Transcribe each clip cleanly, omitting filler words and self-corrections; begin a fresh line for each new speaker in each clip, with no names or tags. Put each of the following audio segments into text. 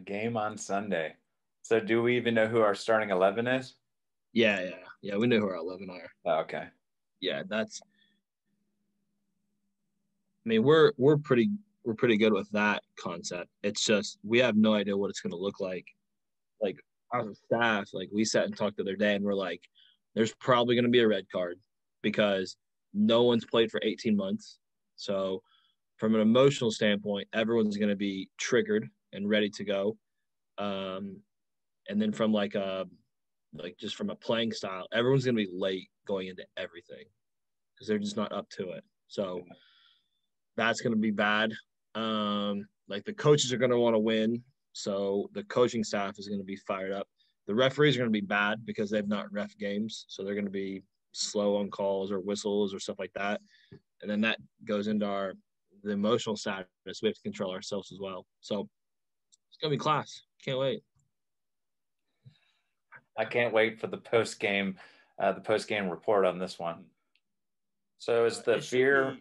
game on Sunday. So do we even know who our starting 11 is?
Yeah. We know who our 11 are.
Oh, okay.
Yeah, that's. I mean, we're pretty good with that concept. It's just we have no idea what it's going to look like. Like as a staff, like we sat and talked the other day, and we're like, there's probably going to be a red card because no one's played for 18 months. So from an emotional standpoint, everyone's going to be triggered and ready to go. And then from just from a playing style, everyone's going to be late going into everything because they're just not up to it. So that's going to be bad. Like the coaches are going to want to win. So the coaching staff is going to be fired up. The referees are going to be bad because they've not ref games. So they're going to be slow on calls or whistles or stuff like that. And then that goes into the emotional status. We have to control ourselves as well. So it's going to be class. Can't wait.
I can't wait for the post game report on this one. So is the fear?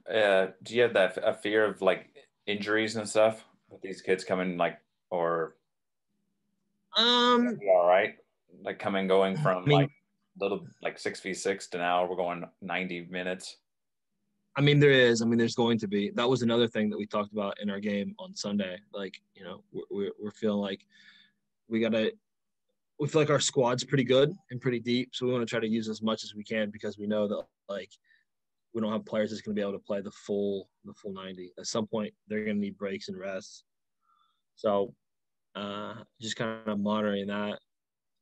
Do you have a fear of like injuries and stuff with these kids coming or? All right, like going from like little like 6v6 to now we're going 90 minutes.
I mean, there's going to be. That was another thing that we talked about in our game on Sunday. Like, we're feeling like we feel like our squad's pretty good and pretty deep. So we want to try to use as much as we can because we know that like we don't have players that's going to be able to play the full 90. At some point, they're going to need breaks and rests. So just kind of monitoring that.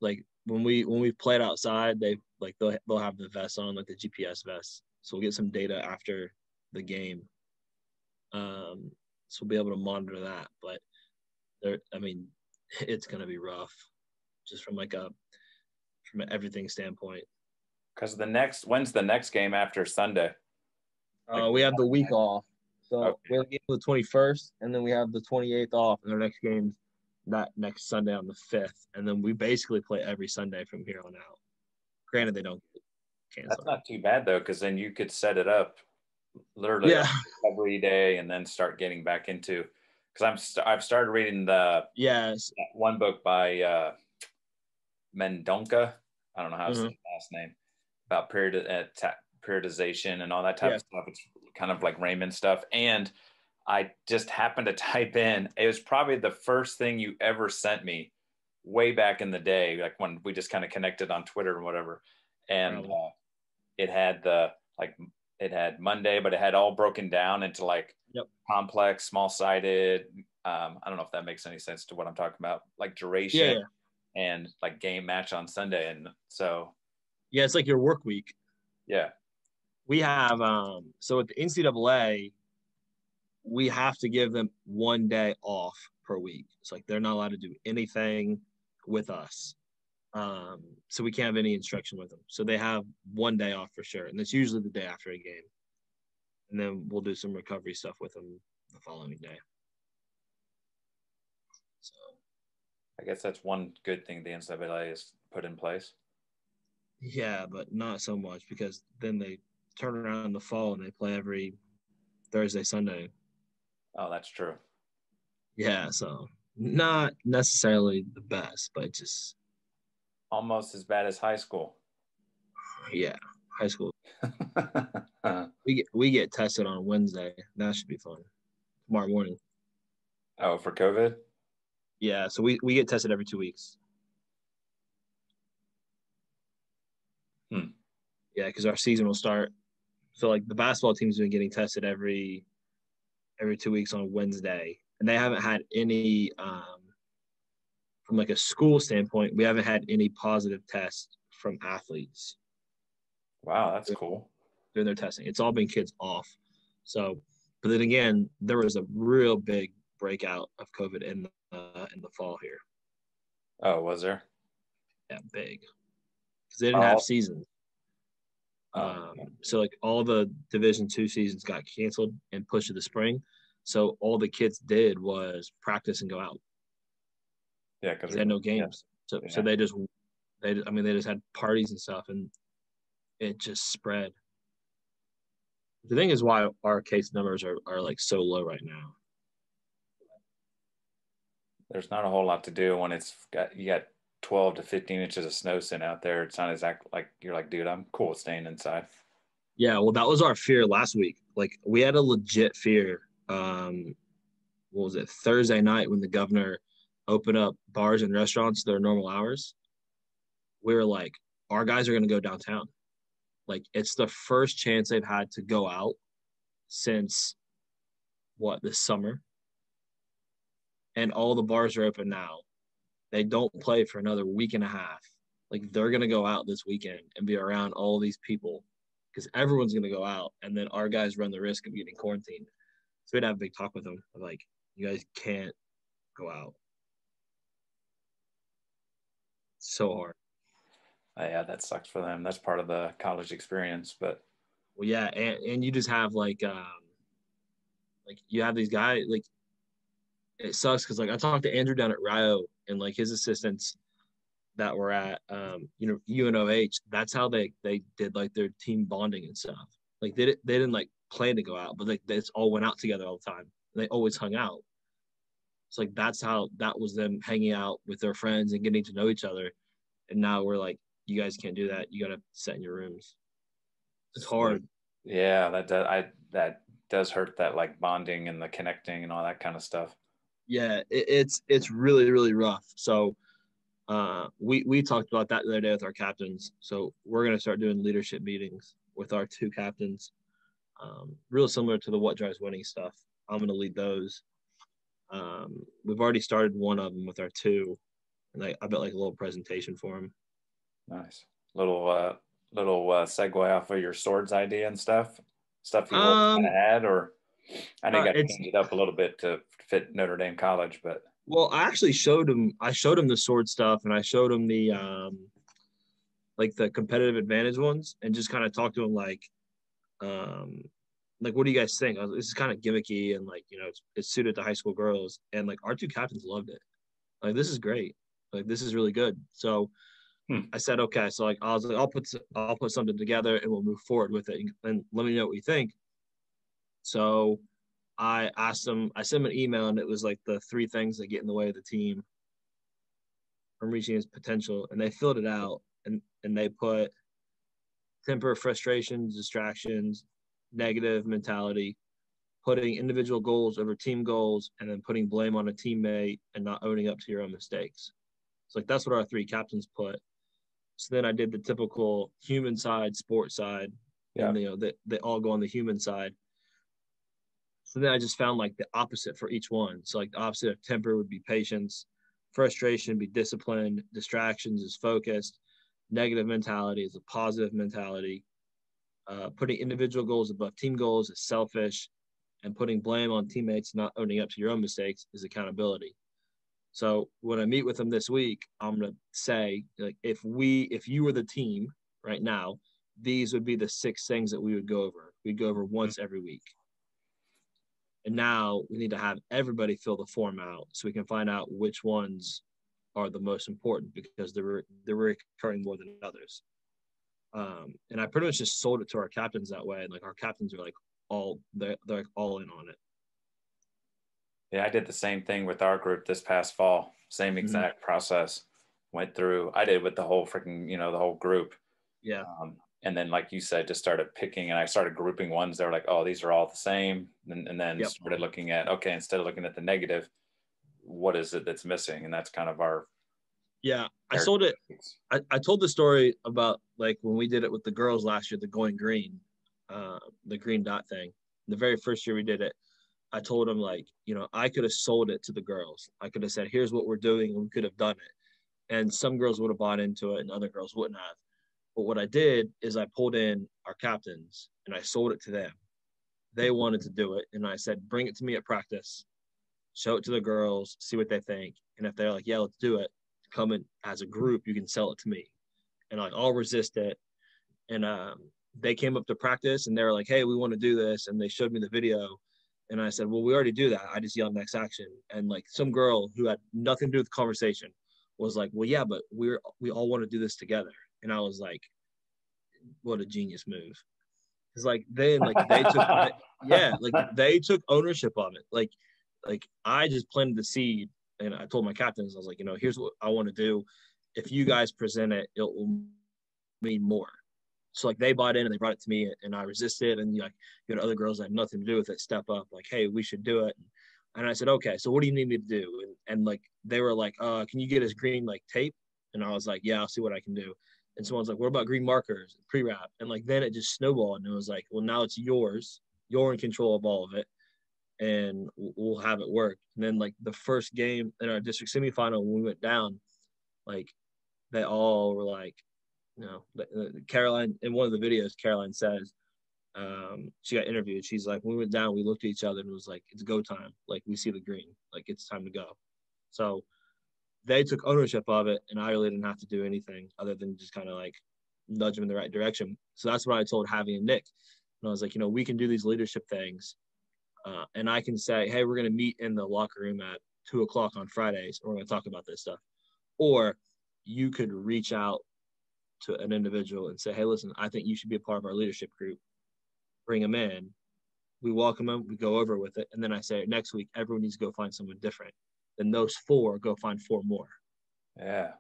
Like when we played outside, they'll have the vests on, like the GPS vests. So we'll get some data after the game. So we'll be able to monitor that. But it's going to be rough, just from an everything standpoint.
Because when's the next game after Sunday?
We have the week off. So we have the game the 21st, and then we have the 28th off, and our next game's that next Sunday on the 5th. And then we basically play every Sunday from here on out. Granted, they don't get canceled.
That's not too bad, though, because then you could set it up literally every day and then start getting back into – because I've started reading that one book by Mendonca. I don't know how to say his last name, about periodization and all that type of stuff. It's kind of like Raymond stuff. And I just happened to type in, it was probably the first thing you ever sent me way back in the day, like when we just kind of connected on Twitter or whatever. And it had it had Monday, but it had all broken down into complex, small-sided. I don't know if that makes any sense to what I'm talking about, like duration and like game match on Sunday. And so.
Yeah, it's like your work week.
Yeah.
We have so at the NCAA, we have to give them 1 day off per week. It's like they're not allowed to do anything with us. So we can't have any instruction with them. So they have 1 day off for sure. And it's usually the day after a game. And then we'll do some recovery stuff with them the following day. So
I guess that's one good thing the NCAA has put in place.
Yeah, but not so much because then they turn around in the fall and they play every Thursday, Sunday.
Oh, that's true.
Yeah, so not necessarily the best, but just
almost as bad as high school.
Yeah, high school. we get tested on Wednesday. That should be fun. Tomorrow morning.
Oh, for COVID?
Yeah, so we get tested every 2 weeks. Yeah, because our season will start. So like the basketball team's been getting tested every 2 weeks on Wednesday, and they haven't had any from like a school standpoint. We haven't had any positive tests from athletes.
Wow, that's cool.
Doing their testing, it's all been kids off. So, but then again, there was a real big breakout of COVID in the fall here.
Oh, was there?
Yeah, big. Because they didn't have seasons. So like all the Division II seasons got canceled and pushed to the spring. So all the kids did was practice and go out.
Yeah, because
they had no games. So they just had parties and stuff, and it just spread. The thing is why our case numbers are like so low right now.
there's not a whole lot to do when you got 12 to 15 inches of snow sitting out there. It's not exactly like you're like, dude, I'm cool staying inside.
Yeah, well, that was our fear last week. Like, we had a legit fear. What was it, Thursday night, when the governor opened up bars and restaurants to their normal hours? We were like, our guys are going to go downtown. Like, it's the first chance they've had to go out since this summer, and all the bars are open now. They don't play for another week and a half. Like, they're going to go out this weekend and be around all these people because everyone's going to go out, and then our guys run the risk of getting quarantined. So we'd have a big talk with them. Like, you guys can't go out. It's so hard.
Yeah, that sucks for them. That's part of the college experience, but
well, yeah, and you just have like you have these guys, like, it sucks because like I talked to Andrew down at Rio and like his assistants that were at UNOH. That's how they did like their team bonding and stuff. Like they didn't like plan to go out, but like they just all went out together all the time. They always hung out. It's like that was them hanging out with their friends and getting to know each other. And now we're like, you guys can't do that. You got to sit in your rooms. It's hard.
Yeah, that does hurt, that like bonding and the connecting and all that kind of stuff.
Yeah, it's really, really rough. So we talked about that the other day with our captains. So we're going to start doing leadership meetings with our two captains, real similar to the What Drives Winning stuff. I'm going to lead those. We've already started one of them with our two, and I bet like a little presentation for them.
Nice. Little segue off of your swords idea and stuff you kind of had, or I know you got to change it up a little bit to fit Notre Dame College, but.
Well, I actually showed him the sword stuff, and I showed him the like the competitive advantage ones, and just kind of talked to him like what do you guys think? This is kind of gimmicky, and like, it's suited to high school girls, and like our two captains loved it. Like, this is great. Like, this is really good. So I said, okay. So like, I was like, I'll put something together and we'll move forward with it, and let me know what you think. So I asked him, I sent him an email, and it was like the 3 things that get in the way of the team from reaching its potential. And they filled it out, and they put temper, frustrations, distractions, negative mentality, putting individual goals over team goals, and then putting blame on a teammate and not owning up to your own mistakes. So like, that's what our 3 captains put. So then I did the typical human side, sports side, and they all go on the human side. So then I just found like the opposite for each one. So like the opposite of temper would be patience, frustration would be discipline, distractions is focused, negative mentality is a positive mentality, putting individual goals above team goals is selfish, and putting blame on teammates not owning up to your own mistakes is accountability. So when I meet with them this week, I'm going to say, like, if you were the team right now, these would be the 6 things that we would go over. We'd go over once every week. And now we need to have everybody fill the form out so we can find out which ones are the most important, because they're recurring more than others. And I pretty much just sold it to our captains that way. And like, our captains are like they're like all in on it.
Yeah, I did the same thing with our group this past fall. Same exact process went through. I did with the whole freaking, the whole group.
Yeah.
And then, like you said, just started picking, and I started grouping ones that were like, oh, these are all the same. And then started looking at, okay, instead of looking at the negative, what is it that's missing? And that's kind of our.
Yeah, I sold it. I told the story about like when we did it with the girls last year, the going green, the green dot thing. The very first year we did it, I told them like, I could have sold it to the girls. I could have said, here's what we're doing, and we could have done it. And some girls would have bought into it and other girls wouldn't have. But what I did is I pulled in our captains and I sold it to them. They wanted to do it. And I said, bring it to me at practice, show it to the girls, see what they think. And if they're like, yeah, let's do it, come in as a group, you can sell it to me. And like, I'll resist it. And they came up to practice and they were like, hey, we want to do this. And they showed me the video. And I said, well, we already do that. I just yelled next action. And like, some girl who had nothing to do with the conversation was like, well, yeah, but we all want to do this together. And I was like, what a genius move. Because like then like they took they took ownership of it. Like I just planted the seed And I told my captains, I was like, here's what I want to do. If you guys present it, it will mean more. So like they bought in and they brought it to me, and I resisted. And like you had other girls that had nothing to do with it step up, like, hey, we should do it. And I said, okay, so what do you need me to do? And like they were like, can you get us green like tape? And I was like, yeah, I'll see what I can do. And someone's like, what about green markers, pre-wrap? And like then it just snowballed, and it was like, well, now it's yours. You're in control of all of it, and we'll have it work. And then like the first game in our district semifinal, when we went down, like they all were like, Caroline, in one of the videos, Caroline says, she got interviewed. She's like, when we went down, we looked at each other and it was like, it's go time. Like we see the green, like it's time to go. So they took ownership of it, and I really didn't have to do anything other than just kind of like nudge them in the right direction. So that's what I told Javi and Nick. And I was like, we can do these leadership things. And I can say, hey, we're going to meet in the locker room at 2:00 on Fridays, and we're going to talk about this stuff. Or you could reach out to an individual and say, hey, listen, I think you should be a part of our leadership group. Bring them in. We welcome them. We go over with it. And then I say, next week, everyone needs to go find someone different. Then those 4 go find 4 more.
Yeah.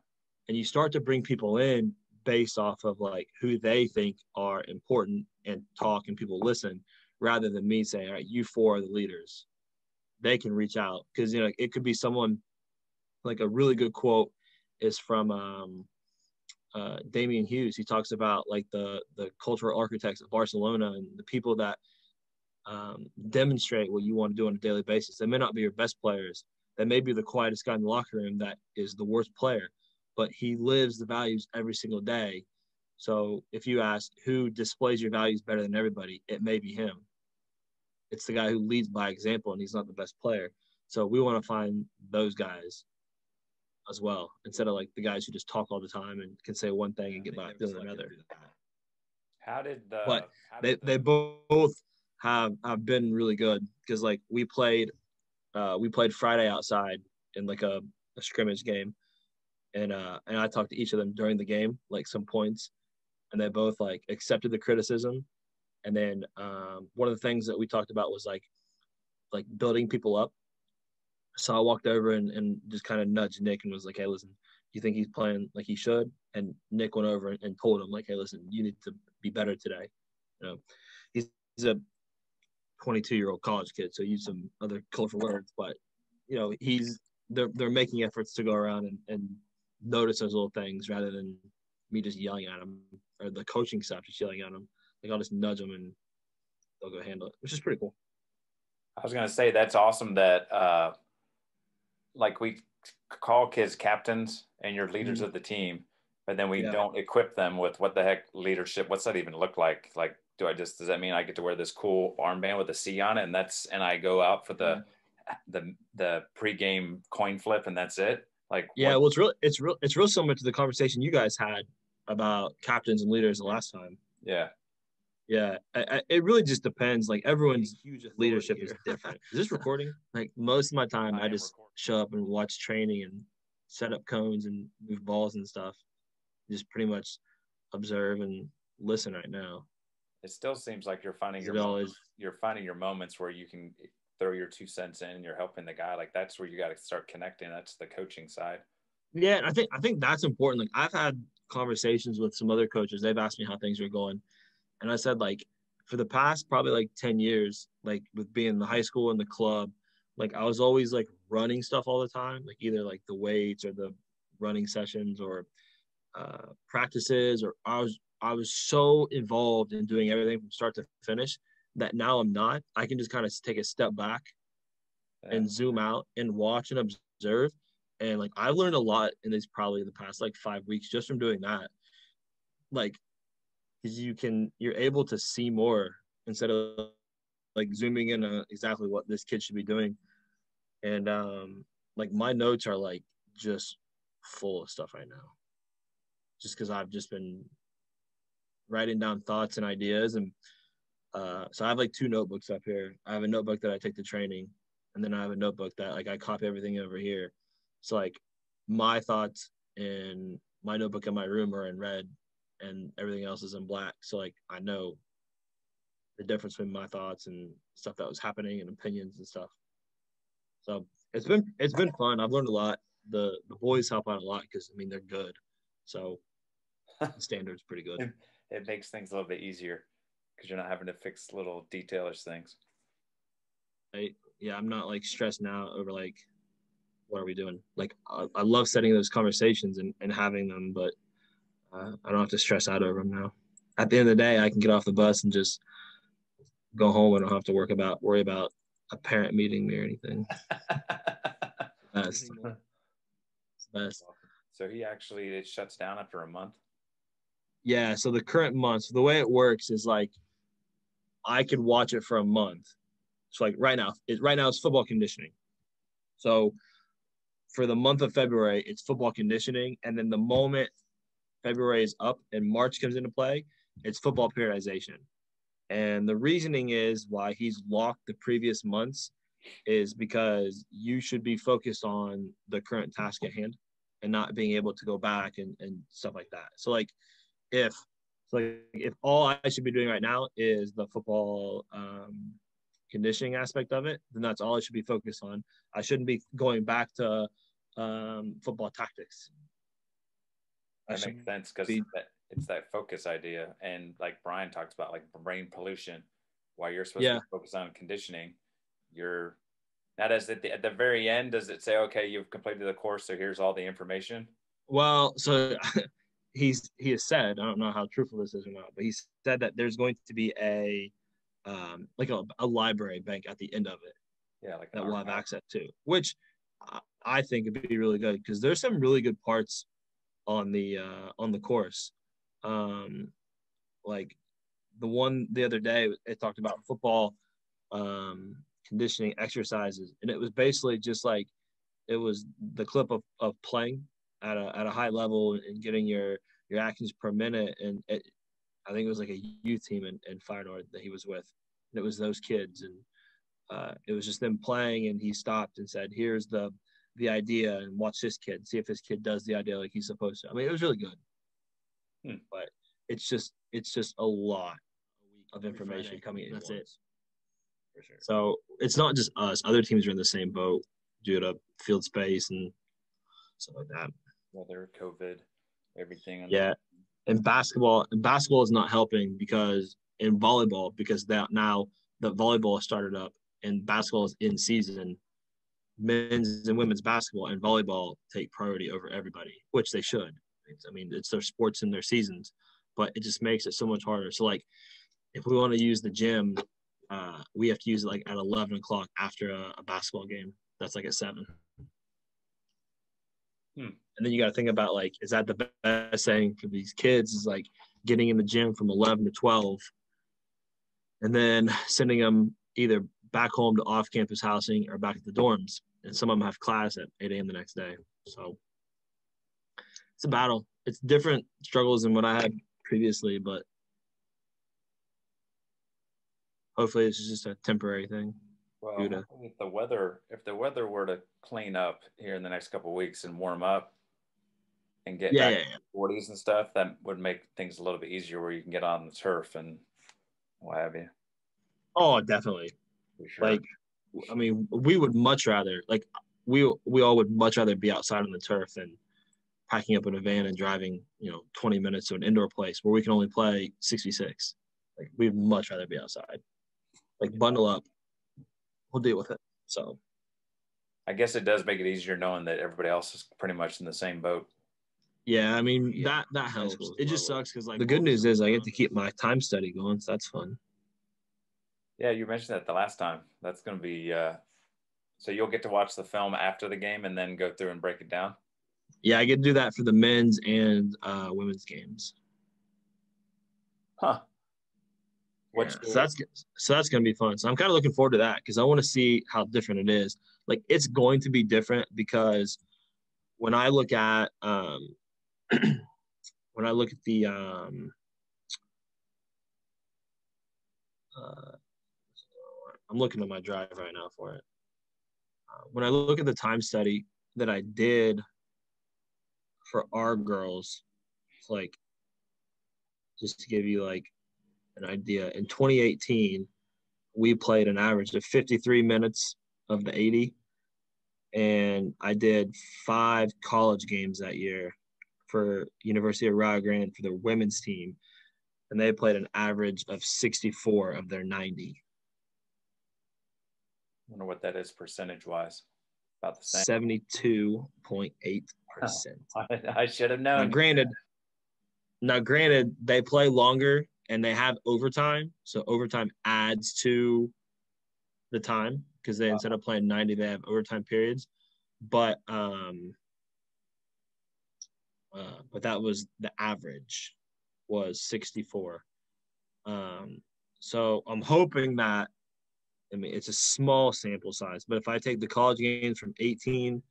And you start to bring people in based off of like who they think are important and talk and people listen, rather than me saying, all right, you 4 are the leaders. They can reach out. Because, it could be someone, like a really good quote is from Damian Hughes. He talks about like the cultural architects of Barcelona and the people that demonstrate what you want to do on a daily basis. They may not be your best players. They may be the quietest guy in the locker room that is the worst player, but he lives the values every single day. So if you ask who displays your values better than everybody, it may be him. It's the guy who leads by example, and he's not the best player. So we want to find those guys as well, instead of like the guys who just talk all the time and can say one thing and get by doing another. But they both have been really good, because like we played Friday outside in like a scrimmage game, and I talked to each of them during the game, like some points, and they both like accepted the criticism. And then one of the things that we talked about was like building people up. So I walked over and just kind of nudged Nick and was like, hey, listen, do you think he's playing like he should? And Nick went over and told him, like, hey, listen, you need to be better today. He's a 22-year-old college kid, so use some other colorful words, but they're making efforts to go around and notice those little things, rather than me just yelling at them, or the coaching staff just yelling at them. Like I'll just nudge them and they'll go handle it, which is pretty cool.
I was going to say, that's awesome that like we call kids captains and you're leaders of the team, but then we don't equip them with what the heck leadership, what's that even look like? Like, does that mean I get to wear this cool armband with a C on it, and I go out for the pregame coin flip, and that's it? Like,
well, it's real similar to the conversation you guys had about captains and leaders the last time. Yeah, it really just depends. Like everyone's leadership is different. Is this recording? Like most of my time, I just show up and watch training and set up cones and move balls and stuff. Just pretty much observe and listen right now.
It still seems like you're finding your moments where you can throw your 2 cents in and you're helping the guy. Like that's where you got to start connecting. That's the coaching side.
Yeah, and I think that's important. Like I've had conversations with some other coaches. They've asked me how things are going. And I said, like, for the past probably like 10 years, like with being in the high school and the club, like I was always like running stuff all the time, like either like the weights or the running sessions or practices, or I was so involved in doing everything from start to finish that now I'm not. I can just kind of take a step back and zoom out and watch and observe. And like I've learned a lot in these probably the past like 5 weeks just from doing that. Like, because you're able to see more instead of like zooming in on exactly what this kid should be doing. And like my notes are like just full of stuff right now, just because I've just been writing down thoughts and ideas. And so I have like 2 notebooks up here. I have a notebook that I take to training, and then I have a notebook that like I copy everything over here. So like my thoughts in my notebook in my room are in red, and everything else is in black. So like I know the difference between my thoughts and stuff that was happening and opinions and stuff. So It's been fun. I've learned a lot. The boys help out a lot because I mean they're good, so the standard's pretty good.
It makes things a little bit easier because you're not having to fix little detailers things.
Yeah, I'm not like stressing out over like what are we doing. Like I love setting those conversations and having them, but I don't have to stress out over them now. At the end of the day, I can get off the bus and just go home. I don't have to worry about a parent meeting me or anything. Best. Best.
So it shuts down after a month?
Yeah, so the current month, so the way it works is like I could watch it for a month. So like right now it's football conditioning. So for the month of February, it's football conditioning. And then the moment February is up and March comes into play, it's football periodization. And the reasoning is why he's locked the previous months is because you should be focused on the current task at hand and not being able to go back and stuff like that. So like if all I should be doing right now is the football conditioning aspect of it, then that's all I should be focused on. I shouldn't be going back to football tactics.
That makes sense because it's that focus idea. And like Brian talks about, like brain pollution, while you're supposed to focus on conditioning, now does it at the very end, does it say, okay, you've completed the course, so here's all the information?
Well, so he has said, I don't know how truthful this is or not, but he said that there's going to be a library bank at the end of it.
Yeah, like
that we'll have access to, which I think would be really good because there's some really good parts on the course. Like the one the other day, it talked about football conditioning exercises, and it was basically just like it was the clip of playing at a high level and getting your actions per minute. And I think it was like a youth team in Fire North that he was with, and it was those kids, and it was just them playing, and he stopped and said, here's the idea, and watch this kid, see if this kid does the idea like he's supposed to. I mean, it was really good. But it's just a lot of information coming in. That's it. For sure. So it's not just us. Other teams are in the same boat due to field space and stuff like that.
Weather, COVID, everything.
Yeah. And basketball is not helping because in volleyball, because that now the volleyball started up and basketball is in season, men's and women's basketball and volleyball take priority over everybody, which they should. It's their sports and their seasons, but it just makes it so much harder. So like if we want to use the gym, we have to use it like at 11 o'clock after a basketball game. That's like at 7. And then you got to think about like, is that the best thing for these kids is like getting in the gym from 11 to 12 and then sending them either back home to off-campus housing or back to the dorms. And some of them have class at 8 a.m. the next day. So it's a battle. It's different struggles than what I had previously, but hopefully it's just a temporary thing.
Well, if the weather were to clean up here in the next couple of weeks and warm up and get back to the 40s and stuff, that would make things a little bit easier where you can get on the turf and what have you.
Oh, definitely.
For sure.
Like, I mean, we would much rather, like, we all would much rather be outside on the turf than packing up in a van and driving, 20 minutes to an indoor place where we can only play 66. Like, we'd much rather be outside. Like, bundle up. We'll deal with it. So
I guess it does make it easier knowing that everybody else is pretty much in the same boat.
Yeah, I mean, that helps. It just sucks because, like, the good news is I get to keep my time study going, so that's fun.
Yeah, you mentioned that the last time. That's going to be so you'll get to watch the film after the game and then go through and break it down?
Yeah, I get to do that for the men's and women's games.
Huh.
Yeah, so that's going to be fun. So I'm kind of looking forward to that because I want to see how different it is. Like, it's going to be different because when I look at the I'm looking at my drive right now for it. When I look at the time study that I did for our girls, it's like, just to give you like an idea, in 2018, we played an average of 53 minutes of the 80, and I did 5 college games that year for University of Rio Grande for the women's team, and they played an average of 64 of their 90.
I wonder what that is percentage-wise. About the same.
72.8%.
I should have known.
Now, granted, they play longer and they have overtime, so overtime adds to the time because they instead of playing 90, they have overtime periods. But that was the average was 64. So I'm hoping that, I mean, it's a small sample size, but if I take the college games from 18,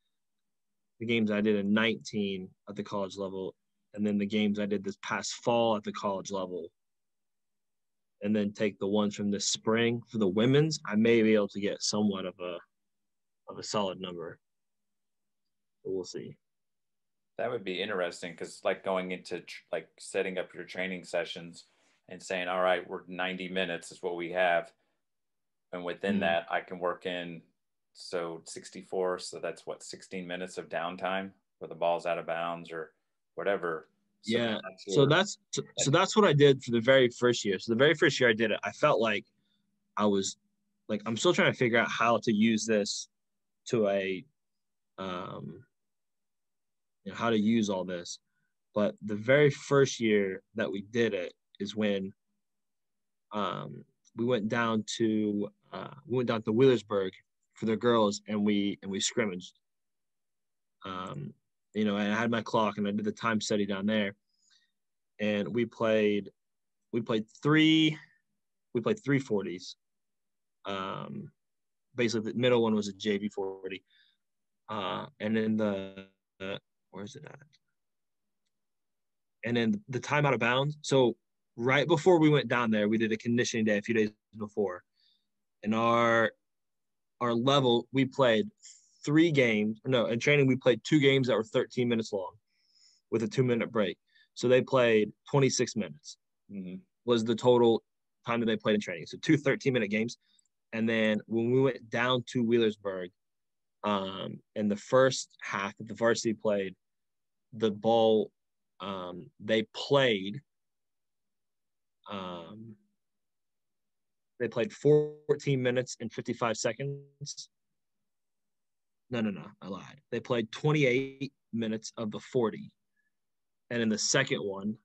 the games I did in 19 at the college level, and then the games I did this past fall at the college level, and then take the ones from this spring for the women's, I may be able to get somewhat of a solid number. But we'll see.
That would be interesting because, like, going into like setting up your training sessions and saying, all right, we're 90 minutes is what we have. And within that, I can work in, so 64. So that's what, 16 minutes of downtime where the ball's out of bounds or whatever.
So yeah. So that's what I did for the very first year. So the very first year I did it, I felt like I was like, I'm still trying to figure out how to use this to how to use all this. But the very first year that we did it is when we went down to Wheelersburg for the girls, and we scrimmaged. And I had my clock and I did the time study down there, and we played 3 40s. Basically the middle one was a JV 40. And then where's it at? And then the time out of bounds. So right before we went down there, we did a conditioning day a few days before. And our level, we played 3 games. No, in training, we played 2 games that were 13 minutes long with a 2-minute break. So they played 26 minutes was the total time that they played in training. So 2 13-minute games. And then when we went down to Wheelersburg, in the first half that the varsity played, the ball, they played 14 minutes and 55 seconds. No, I lied. They played 28 minutes of the 40. And in the second one,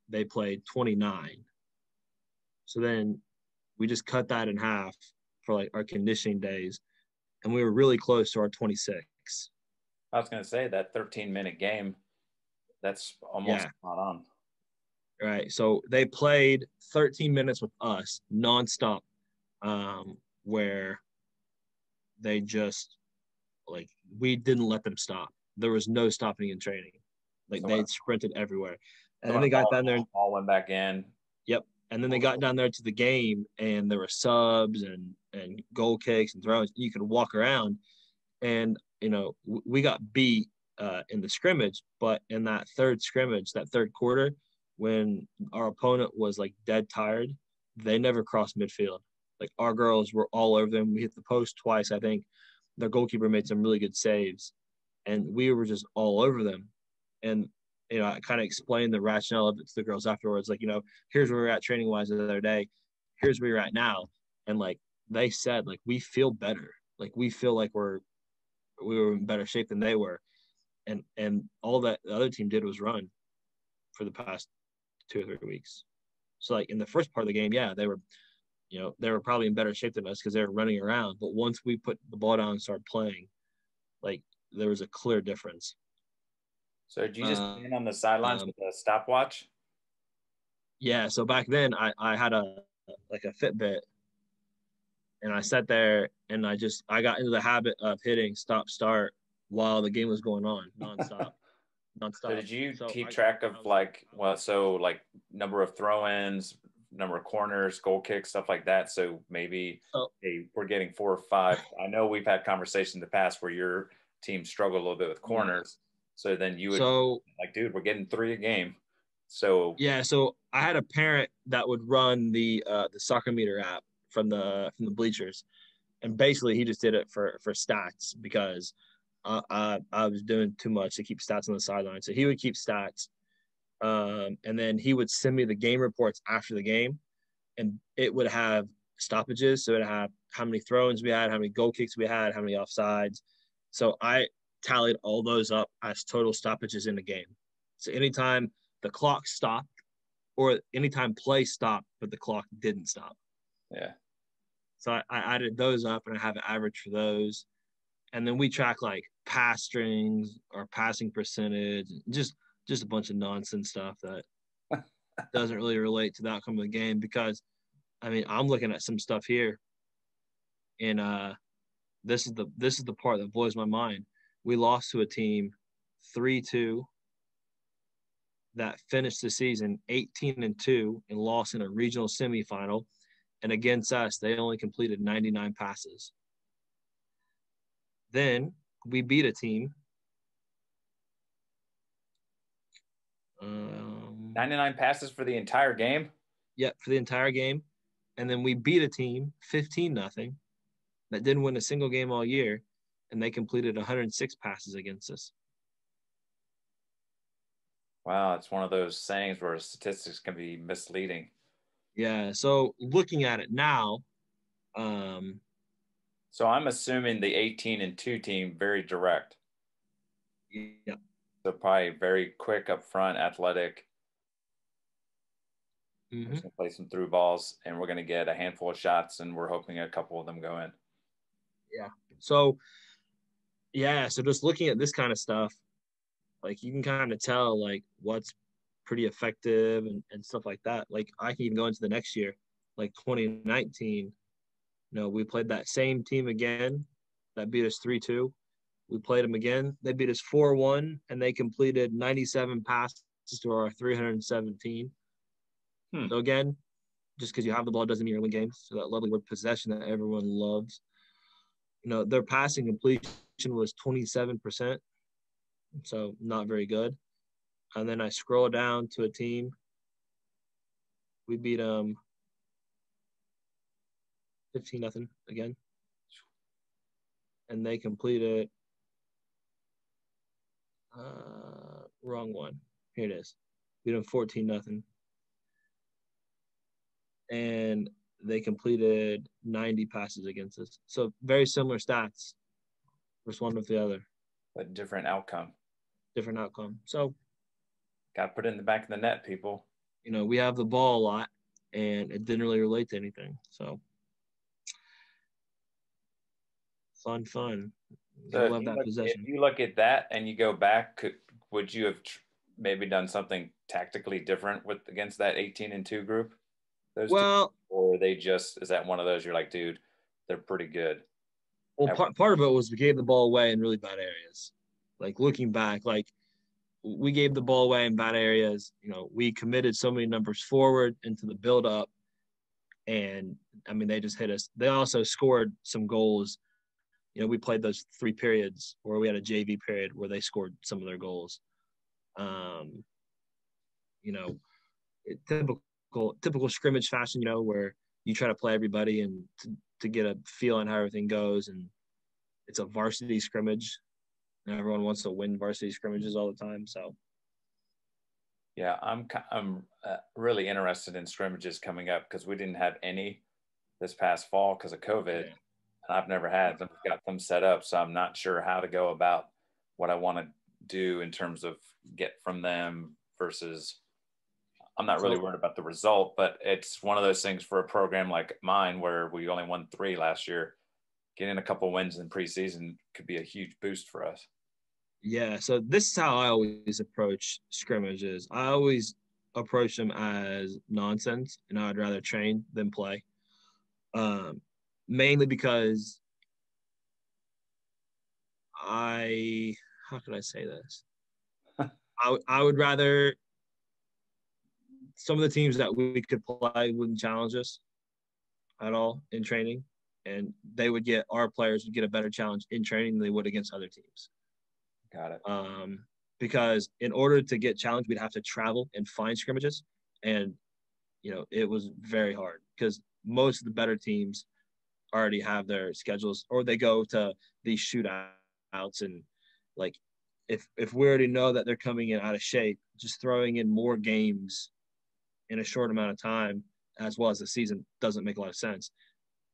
they played 29. So then we just cut that in half for like our conditioning days, and we were really close to our 26.
I was going to say that 13-minute game, that's almost spot on.
Right. So they played 13 minutes with us nonstop, where they just, like, we didn't let them stop. There was no stopping in training. Like, so they sprinted everywhere. And then they got down there.
All went back in.
Yep. And then they got down there to the game, and there were subs and goal kicks and throws. You could walk around. And, we got beat in the scrimmage. But in that third scrimmage, that third quarter, when our opponent was, like, dead tired, they never crossed midfield. Like, our girls were all over them. We hit the post twice, I think. Their goalkeeper made some really good saves. And we were just all over them. And, I kind of explained the rationale of it to the girls afterwards. Like, here's where we're at training-wise the other day. Here's where you're at now. And, like, they said, like, we feel better. Like, we feel like we were in better shape than they were. And all that the other team did was run for the past 2 or 3 weeks. So, like, in the first part of the game, they were, they were probably in better shape than us because they were running around. But once we put the ball down and started playing, like, there was a clear difference.
So did you just stand on the sidelines with a stopwatch?
Yeah. So back then I had a Fitbit, and I sat there and I got into the habit of hitting stop start while the game was going on nonstop.
So did you keep track of number of throw-ins, number of corners, goal kicks, stuff like that? So maybe we're getting 4 or 5. I know we've had conversations in the past where your team struggled a little bit with corners. So then you would dude, we're getting 3 a game. So
so I had a parent that would run the soccer meter app from the bleachers, and basically he just did it for stats because I was doing too much to keep stats on the sideline. So he would keep stats. And then he would send me the game reports after the game, and it would have stoppages. So it would have how many throw-ins we had, how many goal kicks we had, how many offsides. So I tallied all those up as total stoppages in the game. So anytime the clock stopped or anytime play stopped, but the clock didn't stop.
Yeah.
So I added those up and I have an average for those. And then we track like pass strings or passing percentage, just a bunch of nonsense stuff that doesn't really relate to the outcome of the game. Because I mean, I'm looking at some stuff here, and this is the part that blows my mind. We lost to a team 3-2 that finished the season 18-2 and lost in a regional semifinal. And against us, they only completed 99 passes. Then we beat a team.
99 passes for the entire game?
Yeah, for the entire game. And then we beat a team 15-0 that didn't win a single game all year, and they completed 106 passes against us.
Wow, it's one of those sayings where statistics can be misleading.
Yeah, so looking at it now,
so I'm assuming the 18-2 team very direct.
Yeah.
So probably very quick up front, athletic.
Mm-hmm.
We're just gonna play some through balls, and we're gonna get a handful of shots, and we're hoping a couple of them go in.
Yeah. So just looking at this kind of stuff, like you can kind of tell like what's pretty effective and stuff like that. Like I can even go into the next year, like 2019. We played that same team again that beat us 3-2. We played them again. They beat us 4-1, and they completed 97 passes to our 317. So again, just because you have the ball doesn't mean you're winning games. So that lovely word possession that everyone loves. Their passing completion was 27%, so not very good. And then I scroll down to a team. We beat them 15-0 again. And they completed wrong one. Here it is. Beat them 14-0. And they completed 90 passes against us. So very similar stats. First one with the other.
But different outcome.
Different outcome. So
got to put it in the back of the net, people.
We have the ball a lot, and it didn't really relate to anything. So fun.
So if you look at that and you go back, would you have maybe done something tactically different against that 18-2 group? Or are they just, is that one of those you're like, dude, they're pretty good?
Well, part of it was we gave the ball away in really bad areas. Like looking back, like we gave the ball away in bad areas. We committed so many numbers forward into the build-up, and I mean they just hit us. They also scored some goals. We played those 3 periods where we had a JV period where they scored some of their goals. Typical scrimmage fashion, where you try to play everybody and to get a feel on how everything goes. And it's a varsity scrimmage, and everyone wants to win varsity scrimmages all the time. So,
yeah, I'm really interested in scrimmages coming up because we didn't have any this past fall because of COVID. Yeah. And I've never had them, got them set up. So I'm not sure how to go about what I want to do in terms of get from them versus I'm not really worried about the result, but it's one of those things for a program like mine where we only won 3 last year. Getting a couple wins in preseason could be a huge boost for us.
Yeah, so this is how I always approach scrimmages. I always approach them as nonsense, and I'd rather train than play. Mainly because how can I say this? I would rather some of the teams that we could play wouldn't challenge us at all in training, and our players would get a better challenge in training than they would against other teams.
Got it.
Because in order to get challenged, we'd have to travel and find scrimmages, and it was very hard because most of the better teams already have their schedules, or they go to these shootouts and Like if we already know that they're coming in out of shape, just throwing in more games in a short amount of time, as well as the season, doesn't make a lot of sense.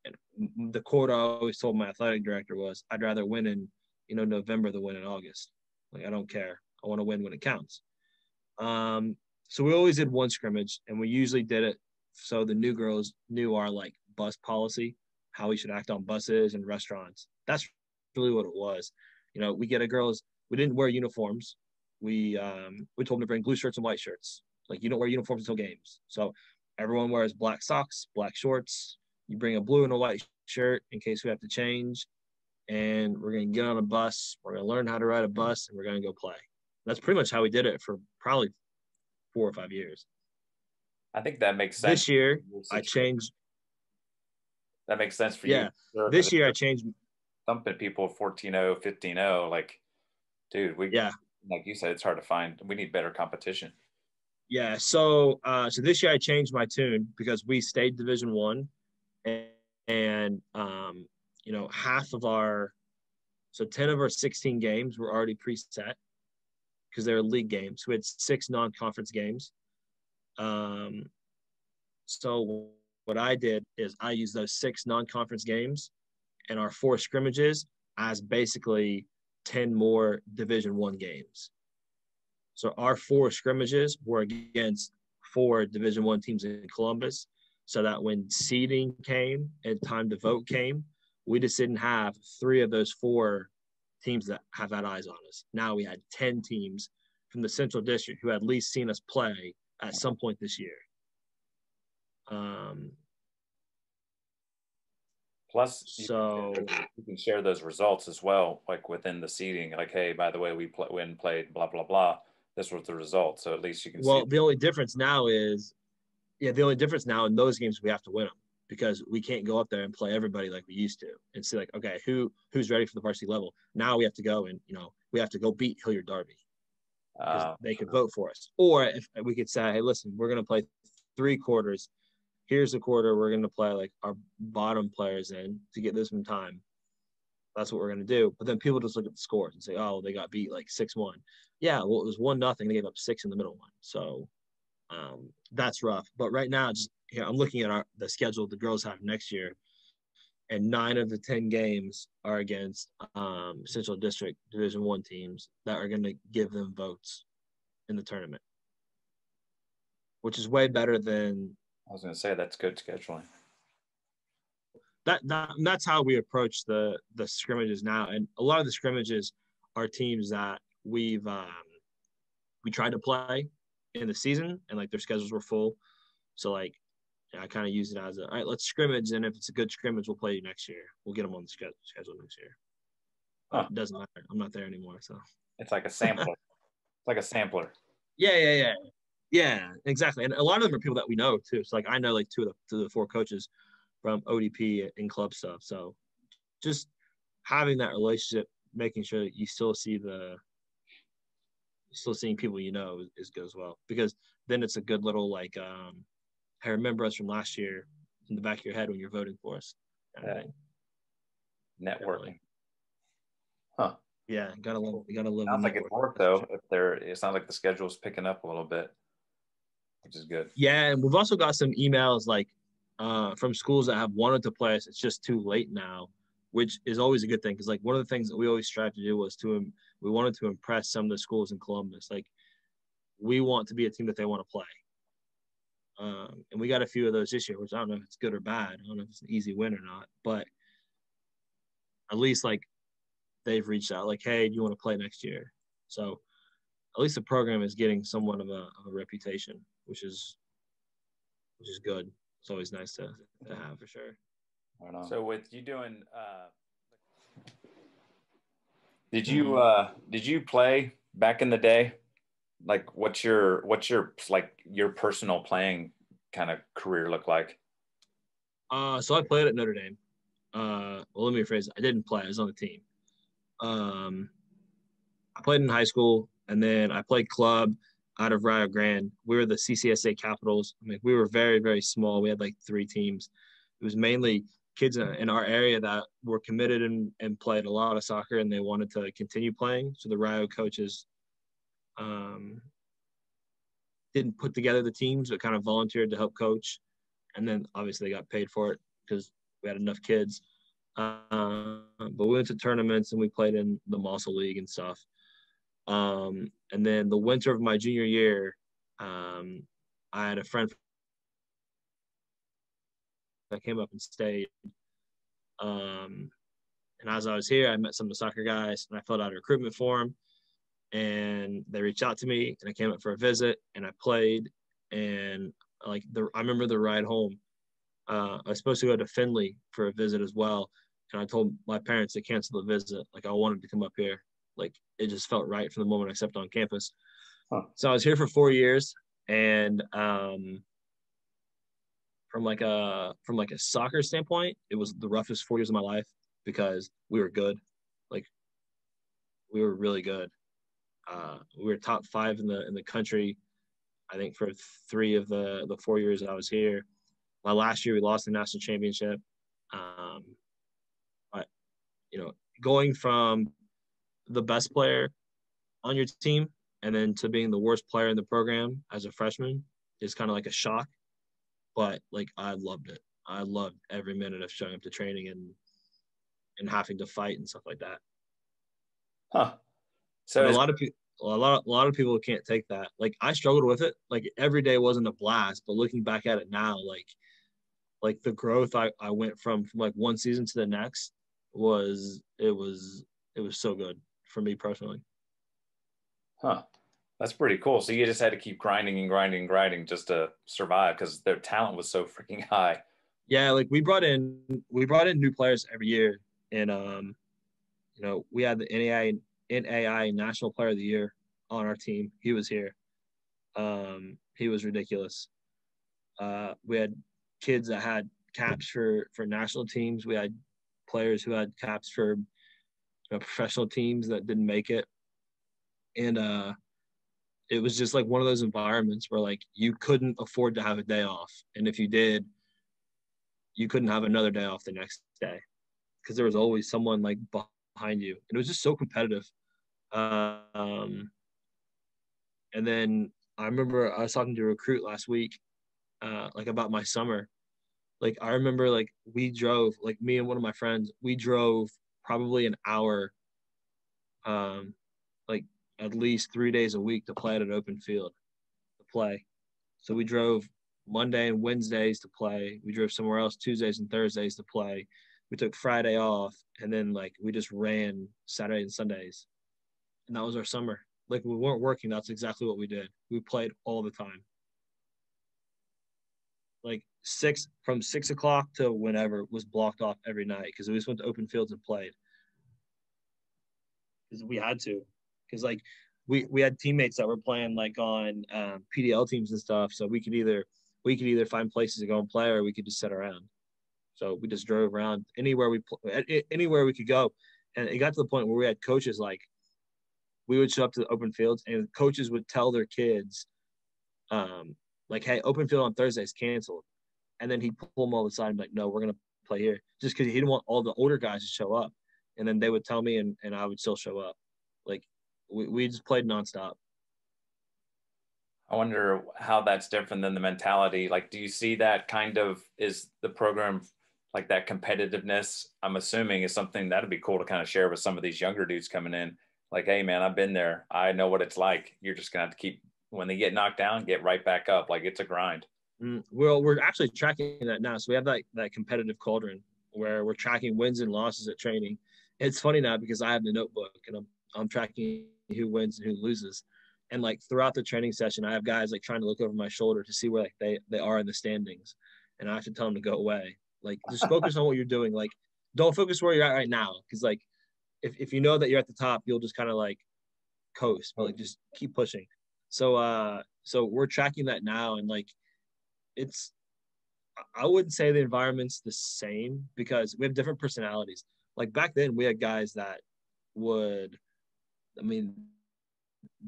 And the quote I always told my athletic director was, I'd rather win in, November than win in August. Like, I don't care. I want to win when it counts. So we always did one scrimmage, and we usually did it so the new girls knew our like bus policy, how we should act on buses and restaurants. That's really what it was. We get girls. We didn't wear uniforms. We told them to bring blue shirts and white shirts. Like, you don't wear uniforms until games. So everyone wears black socks, black shorts. You bring a blue and a white shirt in case we have to change. And we're going to get on a bus. We're going to learn how to ride a bus, and we're going to go play. That's pretty much how we did it for probably 4 or 5 years.
I think that makes sense.
This year, I changed.
That makes sense for you.
Yeah. This year, I changed.
Thumping people 14-0, 15-0. Like, dude, like you said, it's hard to find. We need better competition.
Yeah. So this year I changed my tune because we stayed Division I, and half of our, so 10 of our 16 games were already preset because they were league games. We had 6 non-conference games. So what I did is I used those 6 non-conference games and our 4 scrimmages as basically 10 more Division I games. So our 4 scrimmages were against 4 Division I teams in Columbus, so that when seeding came and time to vote came, we just didn't have 3 of those 4 teams that have had eyes on us. Now we had 10 teams from the Central District who had at least seen us play at some point this year.
Plus, you can share those results as well, like within the seeding. Like, hey, by the way, we went and played blah blah blah. This was the result, so at least you can.
Well, the only difference now is, in those games we have to win them because we can't go up there and play everybody like we used to and see like, okay, who's ready for the varsity level. Now we have to go and we have to go beat Hilliard Darby because they could vote for us. Or if we could say, hey, listen, we're going to play 3 quarters. Here's the quarter we're going to play like our bottom players in to get this some time. That's what we're going to do. But then people just look at the scores and say, oh, they got beat like 6-1. Yeah, well, it was 1-0. They gave up 6 in the middle one. So that's rough. But right now, I'm looking at the schedule the girls have next year, and 9 of the 10 games are against Central District Division I teams that are going to give them votes in the tournament, which is way better than.
I was going to say that's good scheduling.
That's how we approach the scrimmages now, and a lot of the scrimmages are teams that we tried to play in the season, and like their schedules were full. So like, I kind of use it as all right, let's scrimmage, and if it's a good scrimmage, we'll play you next year. We'll get them on the schedule next year. It doesn't matter. I'm not there anymore, so
it's like a sampler. It's like a sampler.
Yeah, exactly. And a lot of them are people that we know too. So like I know like 2 of the 4 coaches from ODP and club stuff. So just having that relationship, making sure that you still seeing people is good as well, because then it's a good little like I remember us from last year in the back of your head when you're voting for us.
Networking.
Huh. Yeah, gotta love.
Sounds like it's work though. It sounds like the schedule's picking up a little bit, which is good.
Yeah, and we've also got some emails like from schools that have wanted to play us. It's just too late now, which is always a good thing because like one of the things that we always strive to do was we wanted to impress some of the schools in Columbus. Like we want to be a team that they want to play. And we got a few of those this year, which I don't know if it's good or bad. I don't know if it's an easy win or not, but at least like they've reached out like, hey, do you want to play next year? So at least the program is getting somewhat of a reputation, which is good. It's always nice to have for sure.
I don't know. So with you doing, did you play back in the day? Like what's your like your personal playing kind of career look like?
So I played at Notre Dame. Well, let me rephrase it. I didn't play. I was on the team. I played in high school, and then I played club out of Rio Grande. We were the CCSA Capitals. I mean, we were very, very small. We had like 3 teams. It was mainly kids in our area that were committed and played a lot of soccer, and they wanted to continue playing. So the Rio coaches didn't put together the teams, but kind of volunteered to help coach. And then obviously they got paid for it because we had enough kids. But we went to tournaments and we played in the Mossel League and stuff. And then the winter of my junior year, I had a friend that came up and stayed. And as I was here, I met some of the soccer guys and I filled out a recruitment form, and they reached out to me and I came up for a visit and I played. And I remember the ride home. I was supposed to go to Findlay for a visit as well. And I told my parents to cancel the visit. Like, I wanted to come up here. Like, it just felt right from the moment I stepped on campus. Huh. So I was here for 4 years, and from like a soccer standpoint, it was the roughest 4 years of my life because we were good. Like, we were really good. We were top 5 in the country, I think, for 3 of the 4 years I was here. My last year, we lost the national championship. But, going from the best player on your team and then to being the worst player in the program as a freshman is kind of like a shock. But, like, I loved it. I loved every minute of showing up to training and having to fight and stuff like that.
Huh. So
a lot of people can't take that. Like, I struggled with it. Like, every day wasn't a blast, but looking back at it now, like the growth I went from like one season to the next was so good for me personally.
Huh. That's pretty cool. So you just had to keep grinding and grinding and grinding just to survive because their talent was so freaking high.
Yeah, like we brought in new players every year, and we had the NAI National Player of the Year on our team. He was here. He was ridiculous. We had kids that had caps for national teams. We had players who had caps for professional teams that didn't make it. And it was just like one of those environments where like you couldn't afford to have a day off. And if you did, you couldn't have another day off the next day because there was always someone like behind you. And it was just so competitive. And then I remember I was talking to a recruit last week, like about my summer. Like, I remember, like, we drove, like, me and one of my friends, we drove probably an hour, like, at least 3 days a week to play at an open field, to play. So we drove Monday and Wednesdays to play. We drove somewhere else Tuesdays and Thursdays to play. We took Friday off, and then, like, we just ran Saturday and Sundays. And that was our summer. Like, we weren't working. That's exactly what we did. We played all the time. Like, from 6 o'clock to whenever was blocked off every night because we just went to open fields and played because we had to. Because like we had teammates that were playing like on PDL teams and stuff, so we could either find places to go and play or we could just sit around. So we just drove around anywhere we could go, and it got to the point where we had coaches like we would show up to the open fields and coaches would tell their kids, like, hey, open field on Thursday is canceled. And then he'd pull them all aside and be like, no, we're going to play here. Just because he didn't want all the older guys to show up. And then they would tell me and I would still show up. Like, we just played nonstop.
I wonder how that's different than the mentality. Like, do you see that kind of, is the program like that competitiveness, I'm assuming, is something that'd be cool to kind of share with some of these younger dudes coming in. Like, hey, man, I've been there. I know what it's like. You're just going to have to keep, when they get knocked down, get right back up. Like, it's a grind.
Well, we're actually tracking that now. So we have that competitive Cauldron where we're tracking wins and losses at training. It's funny now because I have the notebook and I'm tracking who wins and who loses. And like throughout the training session, I have guys like trying to look over my shoulder to see where like they are in the standings. And I have to tell them to go away. Like, just focus on what you're doing. Like, don't focus where you're at right now. Cause like, if you know that you're at the top, you'll just kind of like coast, but like just keep pushing. So we're tracking that now. And like, I wouldn't say the environment's the same because we have different personalities. Like back then we had guys that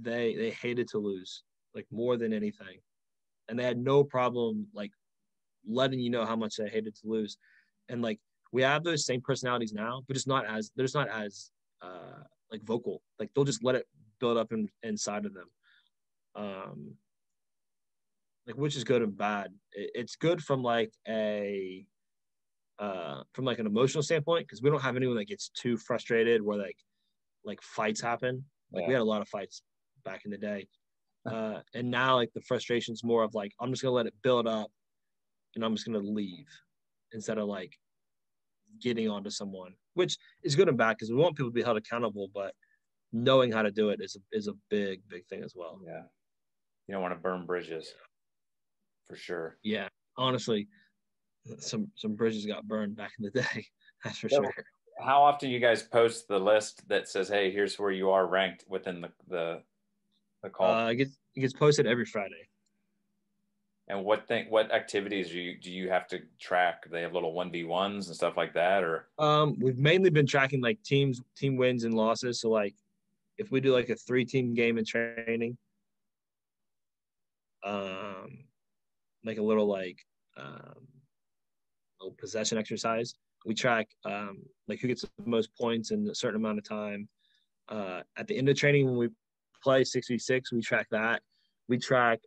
they hated to lose, like more than anything. And they had no problem like letting you know how much they hated to lose. And like we have those same personalities now, but they're just not as like vocal. Like they'll just let it build up inside of them. Like which is good and bad. It's good from like an emotional standpoint because we don't have anyone that gets too frustrated where like fights happen. Like we had a lot of fights back in the day. And now like the frustration's more of like, I'm just gonna let it build up and I'm just gonna leave instead of like getting onto someone, which is good and bad because we want people to be held accountable, but knowing how to do it is a big thing as well.
Yeah. You don't want to burn bridges for sure.
Yeah. Honestly, some bridges got burned back in the day. That's for sure.
How often you guys post the list that says, hey, here's where you are ranked within the call?
It gets posted every Friday.
And what activities do you have to track? They have little 1v1s and stuff like that, or
we've mainly been tracking like team wins and losses. So like if we do like a 3-team game in training, like a little little possession exercise, we track like who gets the most points in a certain amount of time. At the end of training when we play 6v6, we track that. We track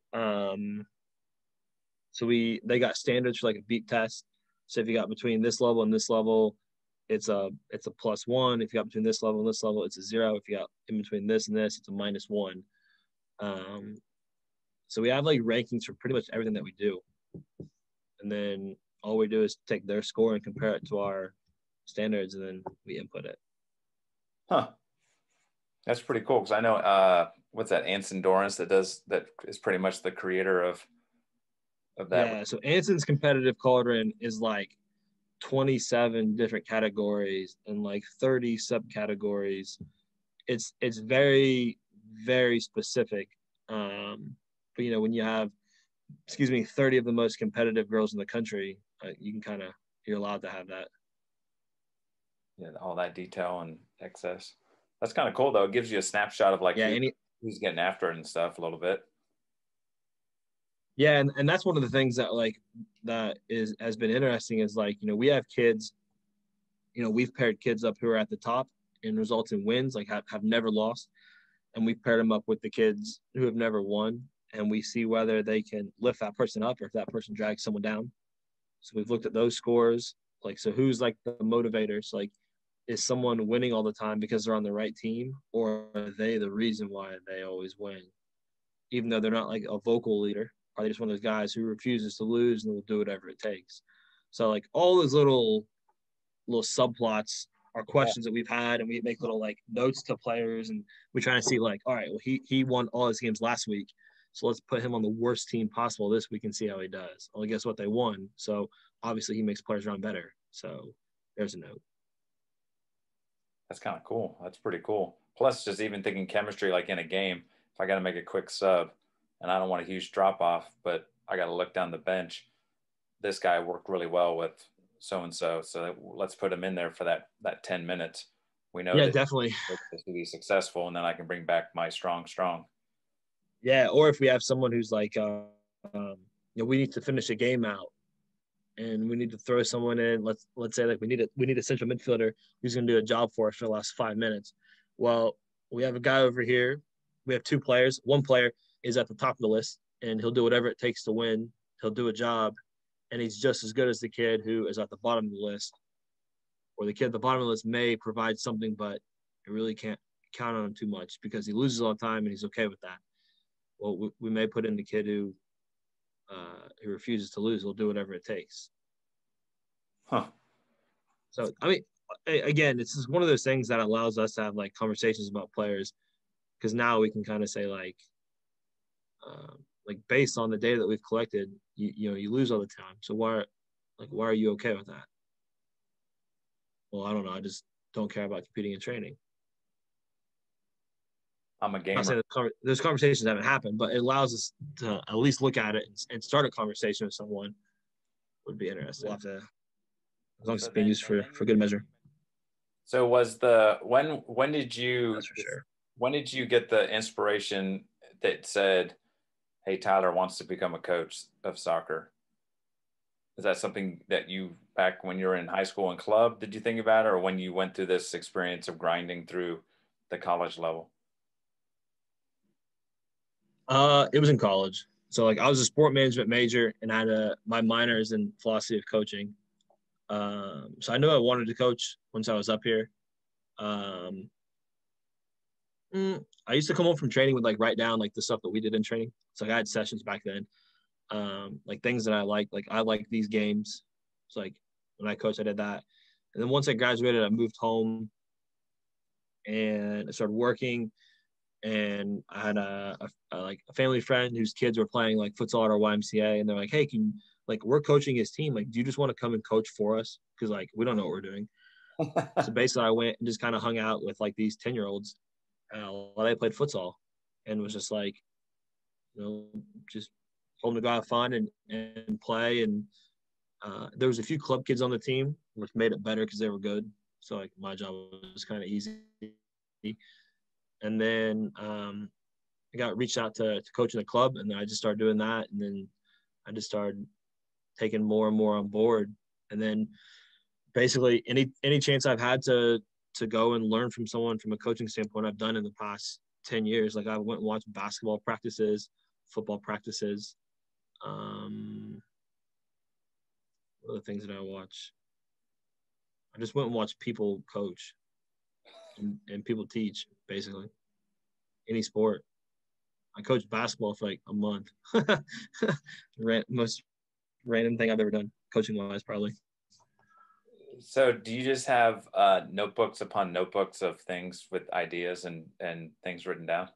they got standards for like a beat test. So if you got between this level and this level, it's a +1. If you got between this level and this level, it's a 0. If you got in between this and this, it's a -1. So we have like rankings for pretty much everything that we do. And then all we do is take their score and compare it to our standards, and then we input it.
Huh. That's pretty cool because I know what's that, Anson Dorrance that is pretty much the creator of that.
Yeah, so Anson's competitive Cauldron is like 27 different categories and like 30 subcategories. It's very, very specific. But you know, when you have 30 of the most competitive girls in the country, you can you're allowed to have that.
Yeah, all that detail and excess. That's kind of cool though. It gives you a snapshot of like who's getting after it and stuff a little bit.
Yeah, and that's one of the things that has been interesting is like, you know, we have kids, you know, we've paired kids up who are at the top and results in wins, like have never lost. And we've paired them up with the kids who have never won. And we see whether they can lift that person up or if that person drags someone down. So we've looked at those scores. Like, so who's like the motivators? Like, is someone winning all the time because they're on the right team, or are they the reason why they always win? Even though they're not like a vocal leader, are they just one of those guys who refuses to lose and will do whatever it takes? So like all those little subplots are questions that we've had, and we make little like notes to players, and we try to see like, all right, well he won all his games last week, so let's put him on the worst team possible this week and see how he does. Well, guess what? They won, so obviously he makes players around better. So there's a note.
That's kind of cool. That's pretty cool. Plus, just even thinking chemistry, like in a game, if I got to make a quick sub and I don't want a huge drop off, but I got to look down the bench, this guy worked really well with so-and-so. So let's put him in there for that 10 minutes. We know that
definitely
this will be successful, and then I can bring back my strong.
Yeah. Or if we have someone who's like, you know, we need to finish a game out and we need to throw someone in. Let's say like we need a central midfielder who's going to do a job for us for the last 5 minutes. Well, we have a guy over here. We have 2 players. One player is at the top of the list, and he'll do whatever it takes to win. He'll do a job, and he's just as good as the kid who is at the bottom of the list. Or the kid at the bottom of the list may provide something, but you really can't count on him too much because he loses all the time, and he's okay with that. Well, we may put in the kid who refuses to lose. He'll do whatever it takes.
Huh.
So, I mean, again, it's just one of those things that allows us to have like conversations about players, because now we can kind of say like based on the data that we've collected, you know, you lose all the time. So why are you okay with that? Well, I don't know. I just don't care about competing and training.
I'm a gamer.
Those conversations haven't happened, but it allows us to at least look at it and start a conversation with someone. Would be interesting. We'll have to, as long as it's being used for good measure.
So when did you?
That's for sure.
When did you get the inspiration that said, "Hey, Tyler wants to become a coach of soccer"? Is that something that you, back when you were in high school and club, did you think about it, or when you went through this experience of grinding through the college level?
It was in college. So like I was a sport management major and I had my minor is in philosophy of coaching. So I knew I wanted to coach once I was up here. Um, I used to come home from training with like write down like the stuff that we did in training. So like, I had sessions back then, like things that I liked. Like I like these games. It's like when I coached, I did that. And then once I graduated, I moved home and I started working. And I had like a family friend whose kids were playing like futsal at our YMCA, and they're like, "Hey, we're coaching his team. Like, do you just want to come and coach for us? Because like we don't know what we're doing." So basically, I went and just kind of hung out with like these 10-year-olds while they played futsal, and was just like, just told them to go have fun and play. And there was a few club kids on the team, which made it better because they were good. So like my job was kind of easy. And then I got reached out to coach in the club, and then I just started doing that. And then I just started taking more and more on board. And then basically any chance I've had to go and learn from someone from a coaching standpoint, I've done in the past 10 years. Like I went and watched basketball practices, football practices. What are the things that I watch? I just went and watched people coach and people teach, basically. Any sport. I coached basketball for like a month. Most random thing I've ever done, coaching wise, probably.
So do you just have notebooks upon notebooks of things with ideas and things written down?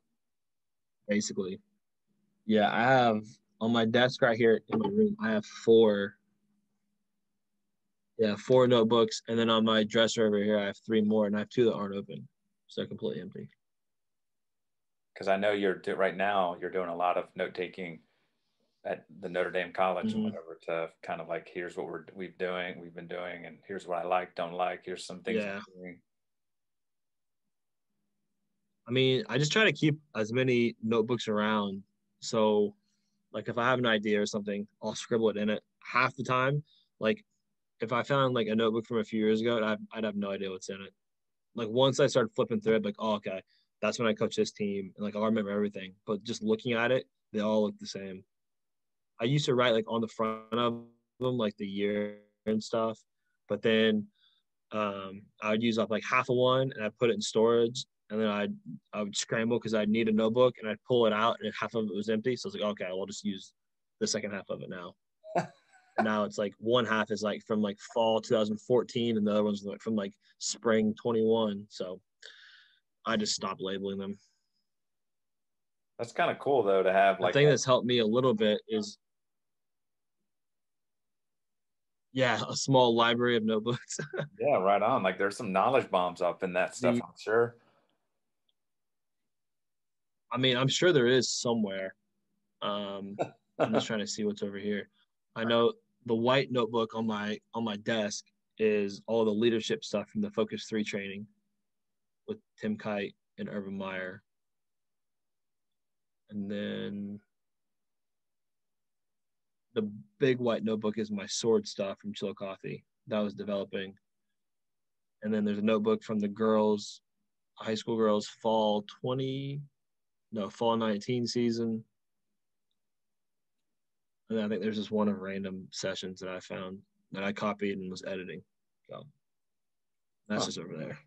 Basically. Yeah, I have on my desk right here in my room, I have four notebooks. And then on my dresser over here, I have three more, and I have two that aren't open. So they're completely empty.
Because I know right now you're doing a lot of note taking at the Notre Dame College and whatever, to kind of like, here's what we've been doing, and here's what I like, don't like, here's some things I'm doing.
I mean, I just try to keep as many notebooks around. So like if I have an idea or something, I'll scribble it in it. Half the time, like if I found like a notebook from a few years ago, I'd have no idea what's in it. Like once I started flipping through it, like, oh, okay, that's when I coached this team, and like I'll remember everything. But just looking at it, they all look the same. I used to write like on the front of them, like the year and stuff, but then I would use up like half of one, and I'd put it in storage, and then I would scramble because I'd need a notebook, and I'd pull it out, and half of it was empty. So I was like, okay, I'll just use the second half of it now. And now it's like one half is like from like fall 2014, and the other one's like from like spring 21. So I just stopped labeling them.
That's kind of cool though, to have like
the thing that's helped me a little bit is a small library of notebooks.
Yeah, right on. Like there's some knowledge bombs up in that stuff, I'm sure.
I mean, I'm sure there is somewhere. I'm just trying to see what's over here. I know the white notebook on my desk is all the leadership stuff from the Focus 3 training with Tim Kite and Urban Meyer. And then the big white notebook is my sword stuff from Chillicothe that I was developing. And then there's a notebook from the girls, high school girls, fall 19 season. And then I think there's just one of random sessions that I found that I copied and was editing. So that's just over there.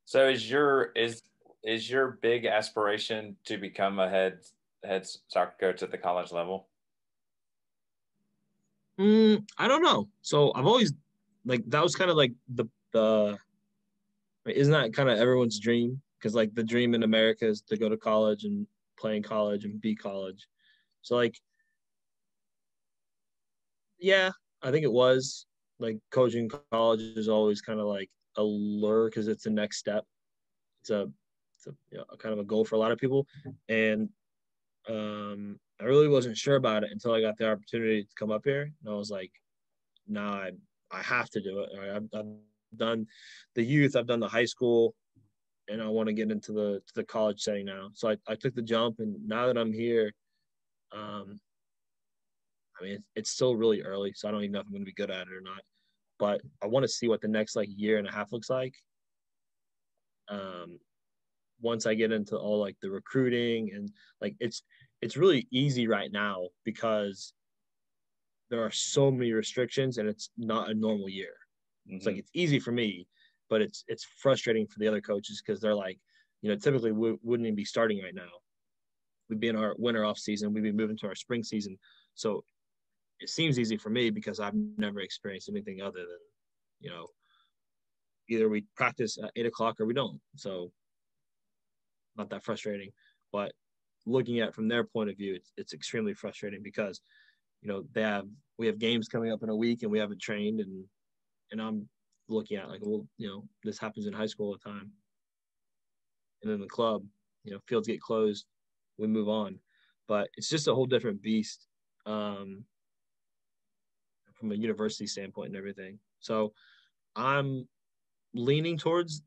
So is your big aspiration to become a head soccer coach at the college level?
I don't know. So I've always like that was kind of like the isn't that kind of everyone's dream? Because like the dream in America is to go to college and play in college and be college. So like, yeah, I think it was like coaching college is always kind of like a lure because it's the next step. It's a kind of a goal for a lot of people, and I really wasn't sure about it until I got the opportunity to come up here, and I was like, nah, I have to do it. I've done the youth, I've done the high school, and I want to get into the college setting now. So I took the jump, and now that I'm here, I mean, it's still really early, so I don't even know if I'm going to be good at it or not. But I want to see what the next like year and a half looks like. Once I get into all like the recruiting and like it's really easy right now because there are so many restrictions and it's not a normal year. Mm-hmm. It's like it's easy for me, but it's frustrating for the other coaches because they're like, you know, typically we wouldn't even be starting right now. We'd be in our winter off season. We'd be moving to our spring season. So it seems easy for me because I've never experienced anything other than, you know, either we practice at 8:00 or we don't. So not that frustrating. But looking at it from their point of view, it's extremely frustrating because, you know, we have games coming up in a week and we haven't trained, and I'm looking at like, well, you know, this happens in high school all the time. And then the club, you know, fields get closed, we move on. But it's just a whole different beast from a university standpoint and everything. So I'm leaning towards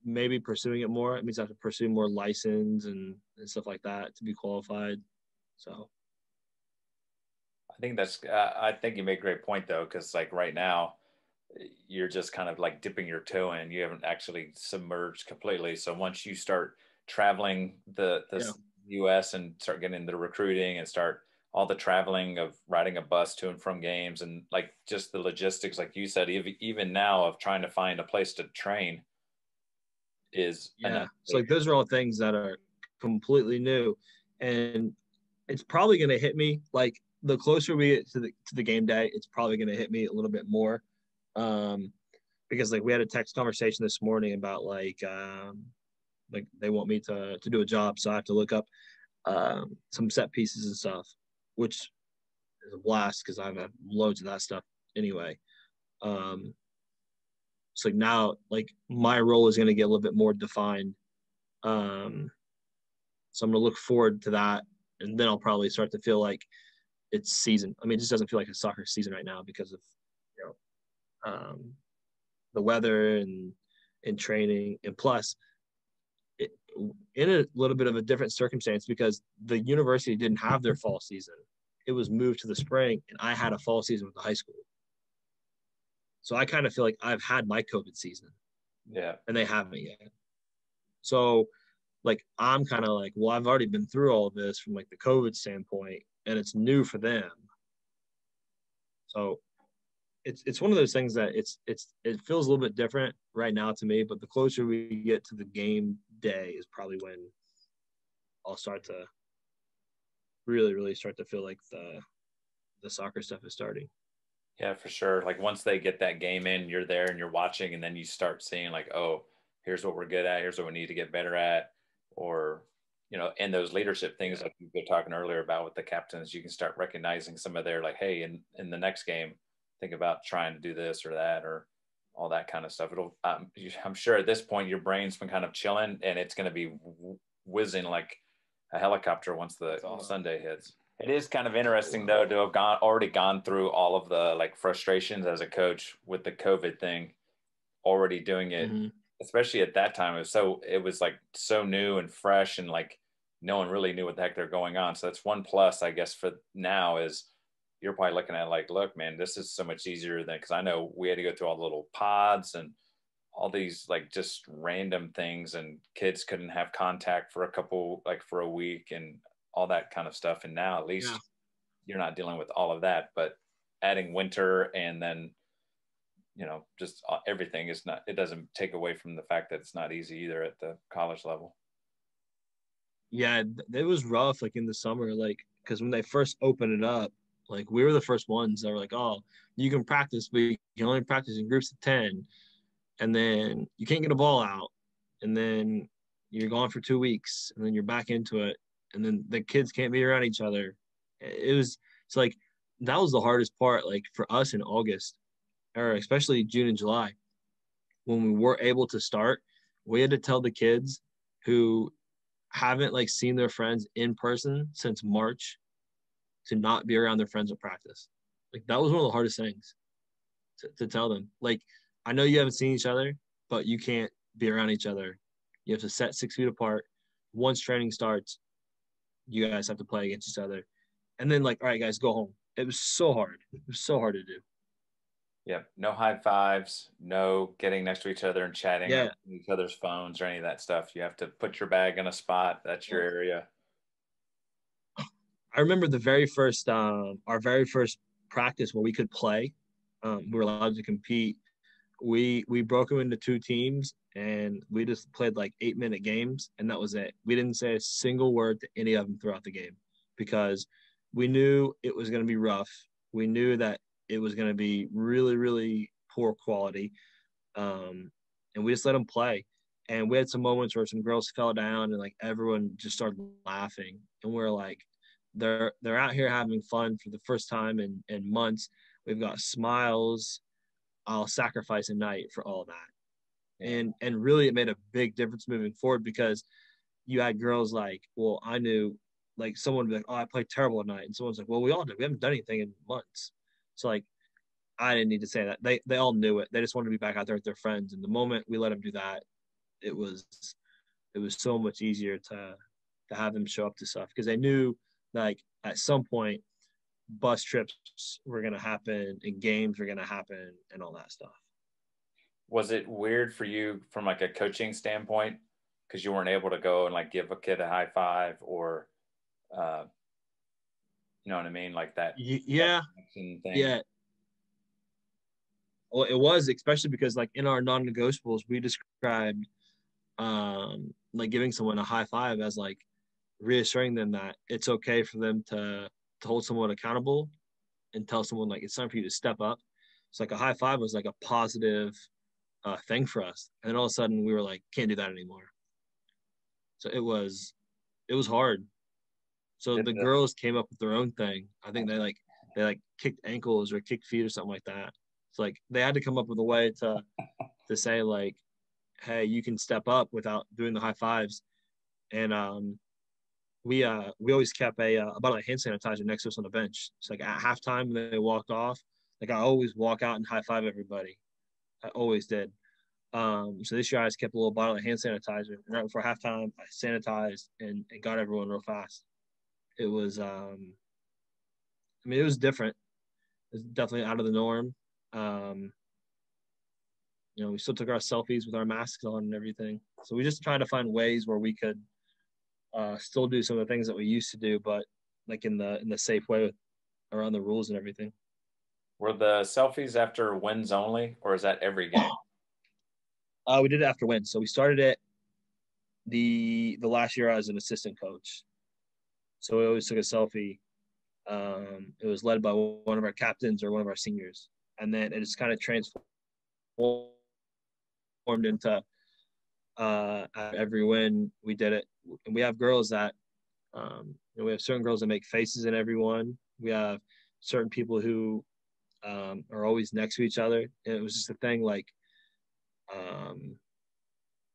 maybe pursuing it more. It means I have to pursue more license and stuff like that to be qualified. So
I think you make a great point though, because like right now you're just kind of like dipping your toe in. You haven't actually submerged completely. So once you start traveling the US and start getting into the recruiting and start all the traveling of riding a bus to and from games and like just the logistics, like you said, even now of trying to find a place to train is
it's like those are all things that are completely new, and it's probably going to hit me like the closer we get to the game day, it's probably going to hit me a little bit more, because like we had a text conversation this morning about like they want me to do a job, so I have to look up some set pieces and stuff, which is a blast because I've had loads of that stuff anyway. So like now, like my role is going to get a little bit more defined. So I'm going to look forward to that, and then I'll probably start to feel like it's season. I mean, it just doesn't feel like a soccer season right now because of, you know, the weather and training, and plus in a little bit of a different circumstance because the university didn't have their fall season. It was moved to the spring, and I had a fall season with the high school. So I kind of feel like I've had my COVID season.
Yeah.
And they haven't yet. So like, I'm kind of like, well, I've already been through all of this from like the COVID standpoint, and it's new for them. So it's one of those things that it feels a little bit different right now to me, but the closer we get to the game day is probably when I'll start to really, really start to feel like the soccer stuff is starting.
Yeah, for sure. Like once they get that game in, you're there and you're watching, and then you start seeing like, oh, here's what we're good at. Here's what we need to get better at. Or, you know, and those leadership things like we were talking earlier about with the captains, you can start recognizing some of their like, hey, in the next game, think about trying to do this or that or all that kind of stuff. I'm sure at this point your brain's been kind of chilling, and it's going to be whizzing like a helicopter once the Sunday hits. It is kind of interesting though to have already gone through all of the like frustrations as a coach with the COVID thing, already doing it, especially at that time. It was like so new and fresh, and like no one really knew what the heck they're going on. So that's one plus, I guess, for now is you're probably looking at like, look, man, this is so much easier than, because I know we had to go through all the little pods and all these like just random things, and kids couldn't have contact for for a week and all that kind of stuff. And now at least you're not dealing with all of that, but adding winter and then, you know, just everything it doesn't take away from the fact that it's not easy either at the college level.
Yeah, it was rough like in the summer, like because when they first opened it up, like we were the first ones that were like, oh, you can practice, but you can only practice in groups of 10, and then you can't get a ball out, and then you're gone for 2 weeks, and then you're back into it, and then the kids can't be around each other. It's like that was the hardest part, like for us in August, or especially June and July, when we were able to start. We had to tell the kids who haven't like seen their friends in person since March to not be around their friends at practice. Like that was one of the hardest things to tell them. Like, I know you haven't seen each other, but you can't be around each other. You have to set 6 feet apart. Once training starts, you guys have to play against each other. and then like, all right, guys, go home. It was so hard. It was so hard to do.
Yep. No high fives, no getting next to each other and chatting
Yeah.
on each other's phones or any of that stuff. You have to put your bag in a spot. That's your area.
I remember our very first practice where we could play. We were allowed to compete. We broke them into two teams, and we just played like 8-minute games, and that was it. We didn't say a single word to any of them throughout the game because we knew it was going to be rough. We knew that it was going to be really, really poor quality, and we just let them play. And we had some moments where some girls fell down, and like everyone just started laughing, and we're like, they're out here having fun for the first time in months. We've got smiles. I'll sacrifice a night for all that. And really it made a big difference moving forward because you had girls like, well, I knew like someone would be like, oh, I played terrible at night. And someone's like, well, we all did. We haven't done anything in months. So like I didn't need to say that. They all knew it. They just wanted to be back out there with their friends. And the moment we let them do that, it was so much easier to have them show up to stuff because they knew like at some point bus trips were going to happen and games were going to happen and all that stuff.
Was it weird for you from like a coaching standpoint because you weren't able to go and like give a kid a high five or you know what I mean, like that?
Yeah.
That thing.
Yeah. Well, it was, especially because like in our non-negotiables, we described like giving someone a high five as like reassuring them that it's okay for them to hold someone accountable and tell someone like it's time for you to step up. It's like a high five was like a positive thing for us, and then all of a sudden we were like, can't do that anymore. So it was hard. So the girls came up with their own thing. I think they kicked ankles or kicked feet or something like that. It's like they had to come up with a way to say like, hey, you can step up without doing the high fives. And we always kept a bottle of hand sanitizer next to us on the bench. It's like at halftime when they walked off, like I always walk out and high five everybody. I always did. So this year I just kept a little bottle of hand sanitizer. And right before halftime, I sanitized and got everyone real fast. It was, I mean, it was different. It was definitely out of the norm. You know, we still took our selfies with our masks on and everything. So we just tried to find ways where we could still do some of the things that we used to do, but like in the safe way around the rules and everything.
Were the selfies after wins only, or is that every game?
We did it after wins. So we started it the last year I was an assistant coach. So we always took a selfie. It was led by one of our captains or one of our seniors, and then it just kind of transformed into every win we did it. And we have girls that we have certain girls that make faces in every one. We have certain people who are always next to each other. And it was just a thing like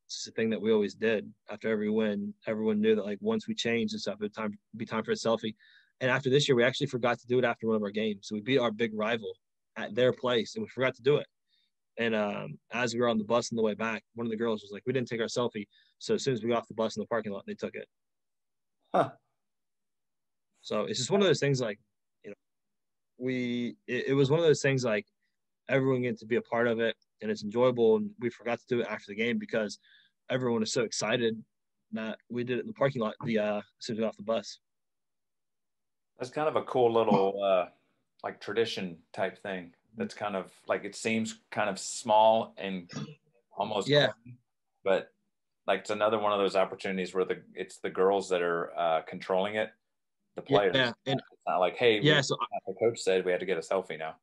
it's a thing that we always did after every win. Everyone knew that like once we changed and stuff, it'd be time for a selfie. And after this year, we actually forgot to do it after one of our games. So we beat our big rival at their place, and we forgot to do it. And as we were on the bus on the way back, one of the girls was like, "We didn't take our selfie." So as soon as we got off the bus in the parking lot, they took it.
Huh.
So it's just one of those things like, you know, it was one of those things like everyone gets to be a part of it, and it's enjoyable. And we forgot to do it after the game because everyone was so excited that we did it in the parking lot as soon as we got off the bus.
That's kind of a cool little like tradition type thing. That's kind of like it seems kind of small and almost corny, but like it's another one of those opportunities where it's the girls that are controlling it, the players.
Yeah, and
it's not like, hey,
so
the coach said we had to get a selfie now.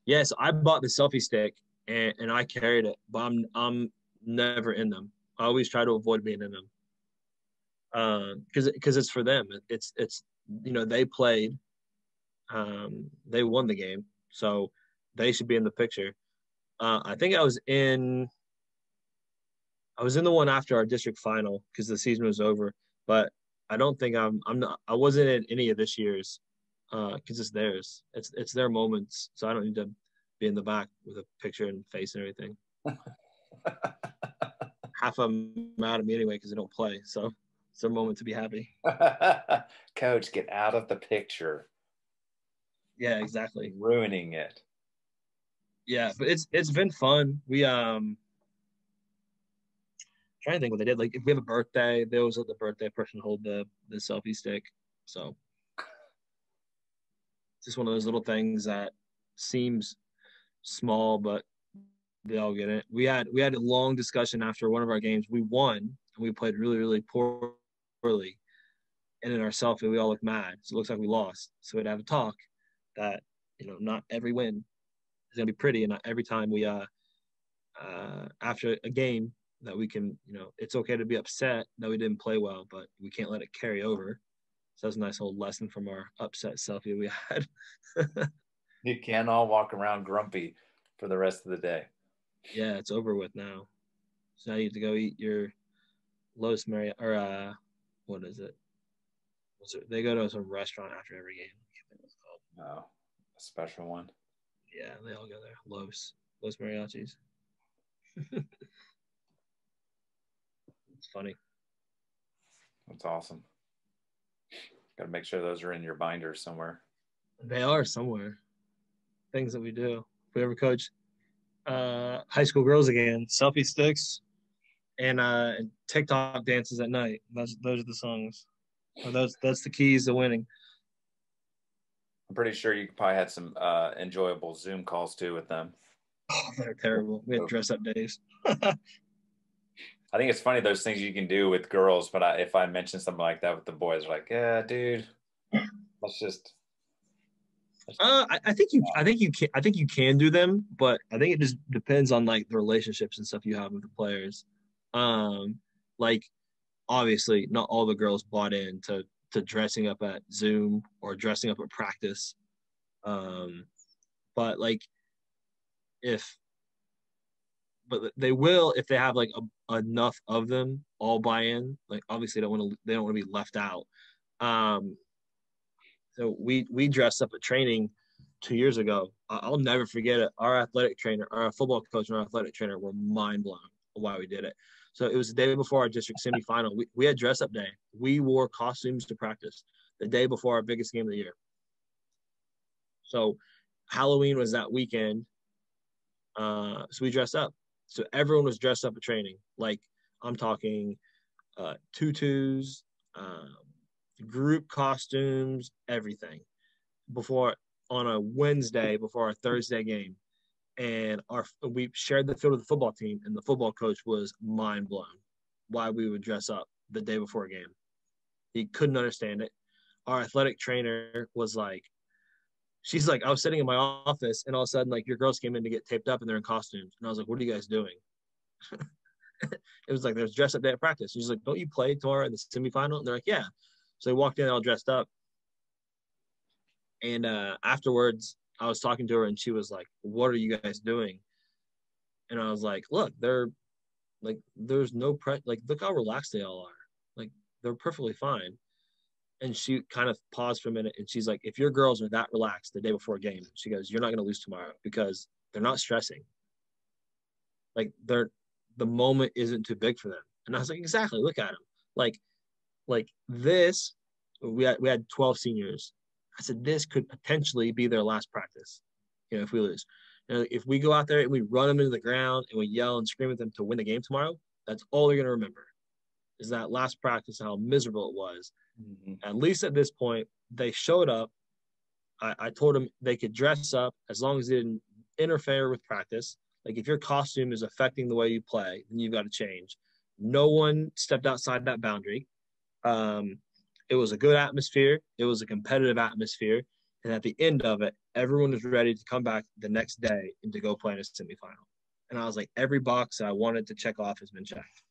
Yeah, so I bought the selfie stick and I carried it, but I'm never in them. I always try to avoid being in them because it's for them. It's you know they played, they won the game, so they should be in the picture. I think I was in the one after our district final because the season was over, but I don't think I wasn't in any of this year's because it's theirs. It's their moments, so I don't need to be in the back with a picture and face and everything. Half of them mad at me anyway because they don't play, so it's their moment to be happy.
Coach, get out of the picture.
Yeah, exactly.
Ruining it.
Yeah, but it's been fun. We trying to think what they did. Like if we have a birthday, they always let the birthday person hold the selfie stick. So it's just one of those little things that seems small, but they all get it. We had a long discussion after one of our games. We won and we played really, really poorly. And in our selfie, we all look mad. So it looks like we lost. So we'd have a talk that, not every win is gonna be pretty, and not every time we after a game that we can, it's okay to be upset that we didn't play well, but we can't let it carry over. So that's a nice little lesson from our upset selfie we had.
You can't all walk around grumpy for the rest of the day.
Yeah, it's over with now. So now you have to go eat your Los Marriott, or what is it? They go to some restaurant after every game. I can't think what it's called.
Oh, a special one.
Yeah, they all go there. Los Mariachis. It's funny.
That's awesome. Got to make sure those are in your binder somewhere.
They are somewhere. Things that we do. If we ever coach high school girls again, selfie sticks and TikTok dances at night. Those are the songs. That's the keys to winning.
I'm pretty sure you probably had some enjoyable Zoom calls too with them.
Oh, they're terrible. We had dress up days.
I think it's funny those things you can do with girls, but if I mention something like that with the boys, like, yeah, dude, let's just.
I think you can do them, but I think it just depends on like the relationships and stuff you have with the players. Like obviously not all the girls bought in to dressing up at Zoom or dressing up at practice. But like but they will if they have like enough of them all buy in. Like obviously they don't want to be left out. So we dressed up at training 2 years ago. I'll never forget it. Our athletic trainer, our football coach, and our athletic trainer were mind blown why we did it. So it was the day before our district semifinal. We had dress up day. We wore costumes to practice the day before our biggest game of the year. So Halloween was that weekend. So we dressed up. So everyone was dressed up at training. Like I'm talking tutus, group costumes, everything. Before on a Wednesday before our Thursday game, and we shared the field with the football team, and the football coach was mind blown why we would dress up the day before a game. He couldn't understand it. Our athletic trainer was like, she's like, I was sitting in my office, and all of a sudden, like, your girls came in to get taped up, and they're in costumes, and I was like, what are you guys doing? It was like there's dress up day at practice. She's like, don't you play tomorrow in the semifinal? And they're like, yeah. So they walked in all dressed up. And afterwards, I was talking to her, and she was like, what are you guys doing? And I was like, look, they're like, there's no like, look how relaxed they all are. Like, they're perfectly fine. And she kind of paused for a minute, and she's like, if your girls are that relaxed the day before a game, she goes, you're not going to lose tomorrow because they're not stressing. Like, the moment isn't too big for them. And I was like, exactly. Look at them. Like this, we had 12 seniors. I said, this could potentially be their last practice, if we lose. If we go out there and we run them into the ground and we yell and scream at them to win the game tomorrow, that's all they're going to remember is that last practice and how miserable it was. Mm-hmm. At least at this point, they showed up. I told them they could dress up as long as they didn't interfere with practice. Like if your costume is affecting the way you play, then you've got to change. No one stepped outside that boundary. It was a good atmosphere. It was a competitive atmosphere. And at the end of it, everyone was ready to come back the next day and to go play in a semifinal. And I was like, every box that I wanted to check off has been checked.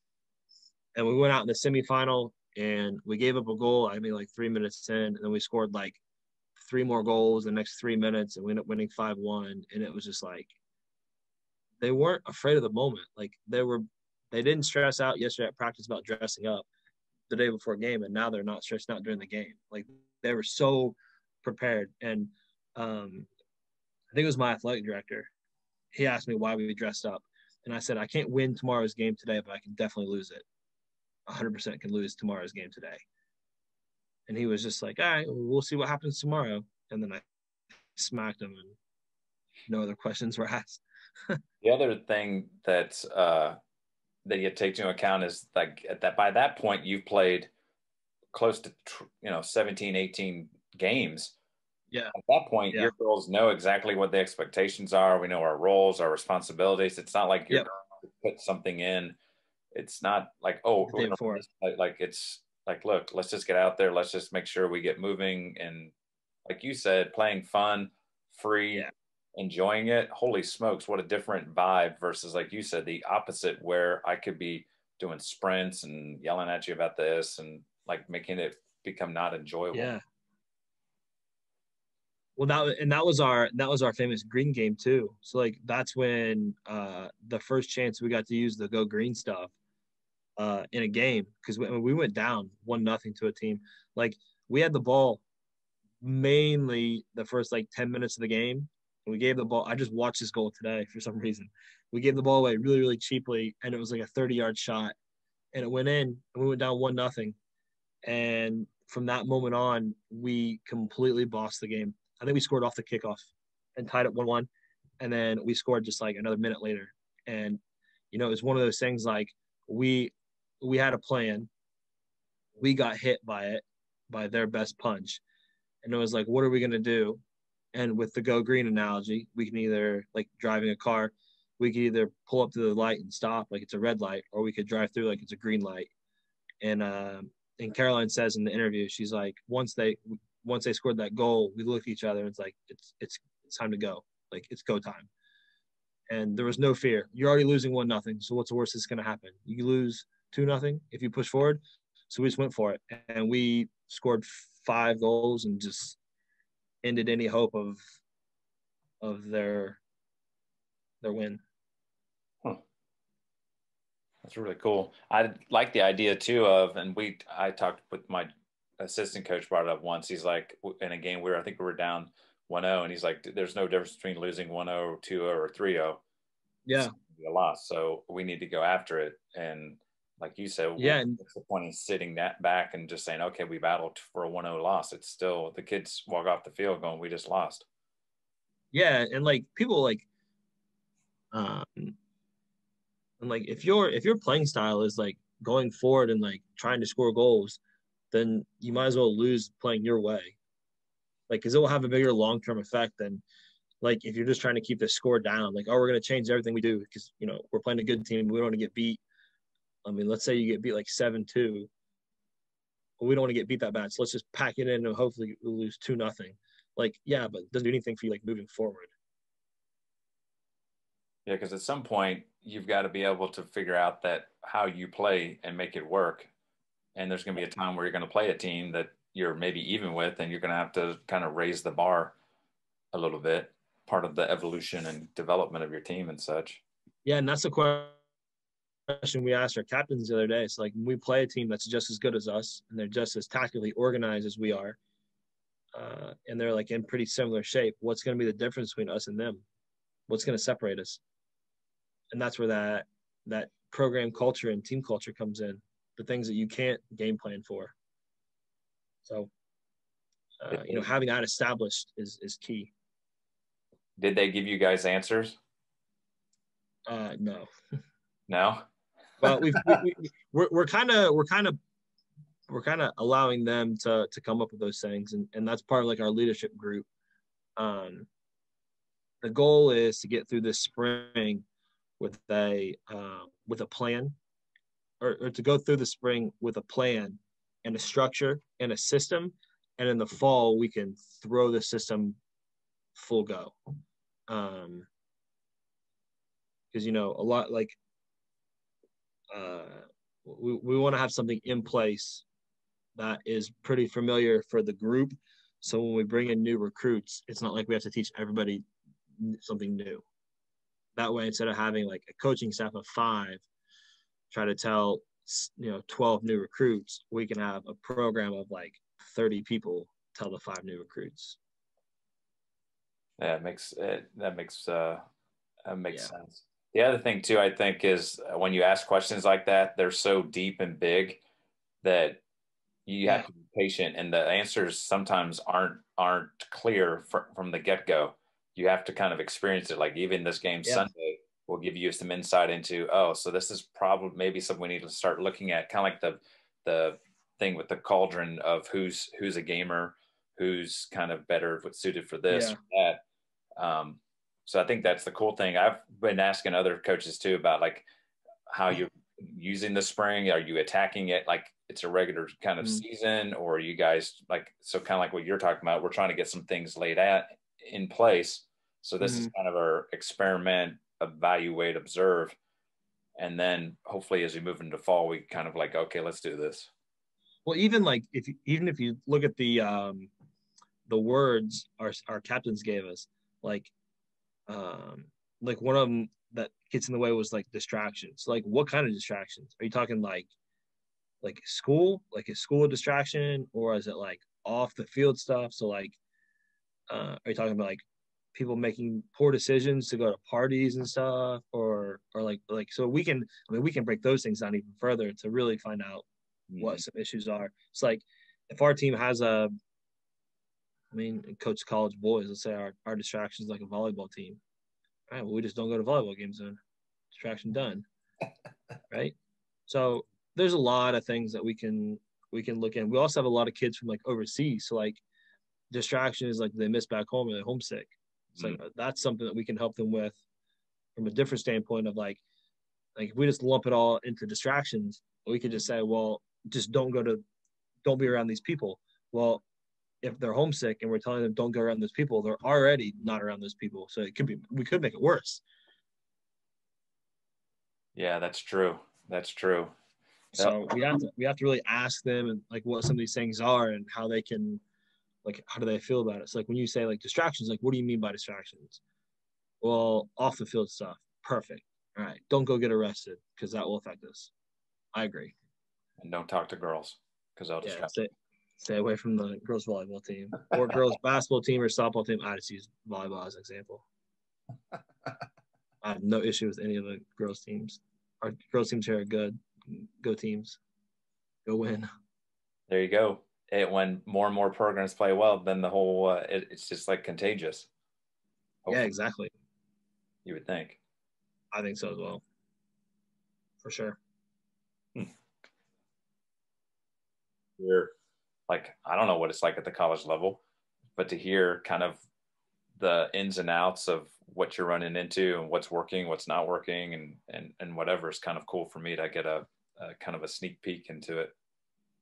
And we went out in the semifinal and we gave up a goal, like 3 minutes in, and then we scored like 3 more goals in the next 3 minutes, and we ended up winning 5-1. And it was just like, they weren't afraid of the moment. Like they didn't stress out yesterday at practice about dressing up the day before a game, and now they're not stressed out during the game. Like they were so prepared. And I think it was my athletic director. He asked me why we dressed up, and I said, I can't win tomorrow's game today, but I can definitely lose it. 100% can lose tomorrow's game today. And he was just like, all right, we'll see what happens tomorrow. And then I smacked them, and no other questions were asked.
The other thing that you take into account is like that by that point you've played close to 17, 18 games.
Yeah.
At that point,
Yeah.
your girls know exactly what the expectations are. We know our roles, our responsibilities. It's not like you're going to put something in. It's not like, oh, we're going to run this. Like it's like, look, let's just get out there. Let's just make sure we get moving. And like you said, playing fun, free, enjoying it. Holy smokes, what a different vibe versus, like you said, the opposite, where I could be doing sprints and yelling at you about this and like making it become not enjoyable.
Yeah. Well, that was our famous green game too. So like that's when the first chance we got to use the go green stuff in a game, because we went down 1-0 to a team. Like we had the ball mainly the first like 10 minutes of the game. And we gave the ball. I just watched this goal today for some reason. We gave the ball away really, really cheaply, and it was like a 30-yard shot, and it went in, and we went down 1-0. And from that moment on, we completely bossed the game. I think we scored off the kickoff and tied it 1-1, and then we scored just like another minute later. And it was one of those things like we had a plan. We got hit by their best punch, and it was like, what are we going to do? And with the go green analogy, we can either, like driving a car, we could either pull up to the light and stop like it's a red light, or we could drive through like it's a green light. And Caroline says in the interview, she's like, once they scored that goal, we looked at each other and it's like, it's time to go. Like it's go time. And there was no fear. You're already losing 1-0. So what's the worst that's going to happen? You lose 2-0 if you push forward. So we just went for it, and we scored 5 goals and just ended any hope of their win.
Huh. That's really cool. I like the idea too of, and I talked with my assistant coach, brought it up once. He's like, in a game I think we were down 1-0, and he's like, there's no difference between losing 1-0, 2-0, or 3-0.
Yeah.
It's a loss. So we need to go after it. And like you said, what's the point of sitting that back and just saying, okay, we battled for a 1-0 loss? It's still, the kids walk off the field going, we just lost.
Yeah. And like people like, and like if your playing style is like going forward and like trying to score goals, then you might as well lose playing your way. Like, because it will have a bigger long-term effect than like if you're just trying to keep the score down. Like, oh, we're going to change everything we do because we're playing a good team. We don't want to get beat. I mean, let's say you get beat like 7-2. Well, we don't want to get beat that bad. So let's just pack it in and hopefully we'll lose 2-0. Like, yeah, but it doesn't do anything for you like moving forward.
Yeah, because at some point you've got to be able to figure out that how you play and make it work. And there's going to be a time where you're going to play a team that you're maybe even with, and you're going to have to kind of raise the bar a little bit, part of the evolution and development of your team and such.
Yeah, and that's the question we asked our captains the other day. It's like, when we play a team that's just as good as us and they're just as tactically organized as we are, and they're like in pretty similar shape, what's going to be the difference between us and them? What's going to separate us? And that's where that program culture and team culture comes in, the things that you can't game plan for. So, having that established is key.
Did they give you guys answers?
No.
No.
Well, we're kind of allowing them to come up with those things, and that's part of like our leadership group. The goal is to get through this spring with a plan, or to go through the spring with a plan and a structure and a system, and in the fall we can throw the system full go. Because a lot like we want to have something in place that is pretty familiar for the group. So when we bring in new recruits, it's not like we have to teach everybody something new. That way, instead of having like a coaching staff of 5, try to tell 12 new recruits, we can have a program of like 30 people tell the 5 new recruits.
Yeah, that makes sense. The other thing too, I think, is when you ask questions like that, they're so deep and big that You have to be patient, and the answers sometimes aren't clear from the get-go. You have to kind of experience it. Like even this game Sunday will give you some insight into, oh, so this is probably maybe something we need to start looking at, kind of like the thing with the Cauldron of who's a gamer, who's kind of better suited for this or that. So I think that's the cool thing. I've been asking other coaches too about like how you're using the spring. Are you attacking it like it's a regular kind of season, or are you guys like, so kind of like what you're talking about, we're trying to get some things laid out in place. So this is kind of our experiment, evaluate, observe. And then hopefully as we move into fall, we kind of like, okay, let's do this.
Well, even if you look at the words our captains gave us, like one of them that gets in the way was like distractions. Like what kind of distractions? Are you talking like school, like is school a distraction, or is it like off the field stuff? So like, are you talking about like people making poor decisions to go to parties and stuff, or like, so we can break those things down even further to really find out what some issues are. It's like if our team has coach college boys, let's say our distraction is like a volleyball team. All right, well, we just don't go to volleyball games then. Distraction done. Right? So there's a lot of things that we can look at. We also have a lot of kids from like overseas. So like distraction is like they miss back home and they're homesick. It's like that's something that we can help them with from a different standpoint of like if we just lump it all into distractions, we could just say, well, just don't be around these people. Well, if they're homesick and we're telling them don't go around those people, they're already not around those people. So we could make it worse.
Yeah, that's true. That's true.
So we have to really ask them and like what some of these things are and how they can, like, how do they feel about it? So like when you say like distractions, like what do you mean by distractions? Well, off the field stuff. Perfect. All right. Don't go get arrested because that will affect us. I agree.
And don't talk to girls because they'll distract you.
Stay away from the girls volleyball team or girls basketball team or softball team. I just use volleyball as an example. I have no issue with any of the girls teams. Our girls teams here are good. Go teams. Go win.
There you go. When more and more programs play well, then the whole it's just like contagious.
Hopefully. Yeah, exactly.
You would think.
I think so as well. For sure.
You're like, I don't know what it's like at the college level, but to hear kind of the ins and outs of what you're running into and what's working, what's not working, and whatever is kind of cool for me to get a kind of a sneak peek into it.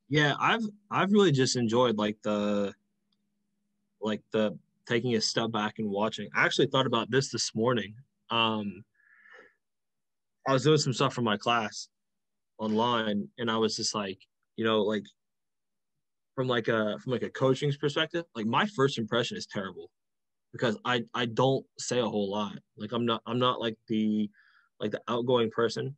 Yeah, I've really just enjoyed like the taking a step back and watching. I actually thought about this morning. I was doing some stuff for my class online, and I was just like, like from a coaching's perspective, like my first impression is terrible because I don't say a whole lot. Like I'm not like the outgoing person.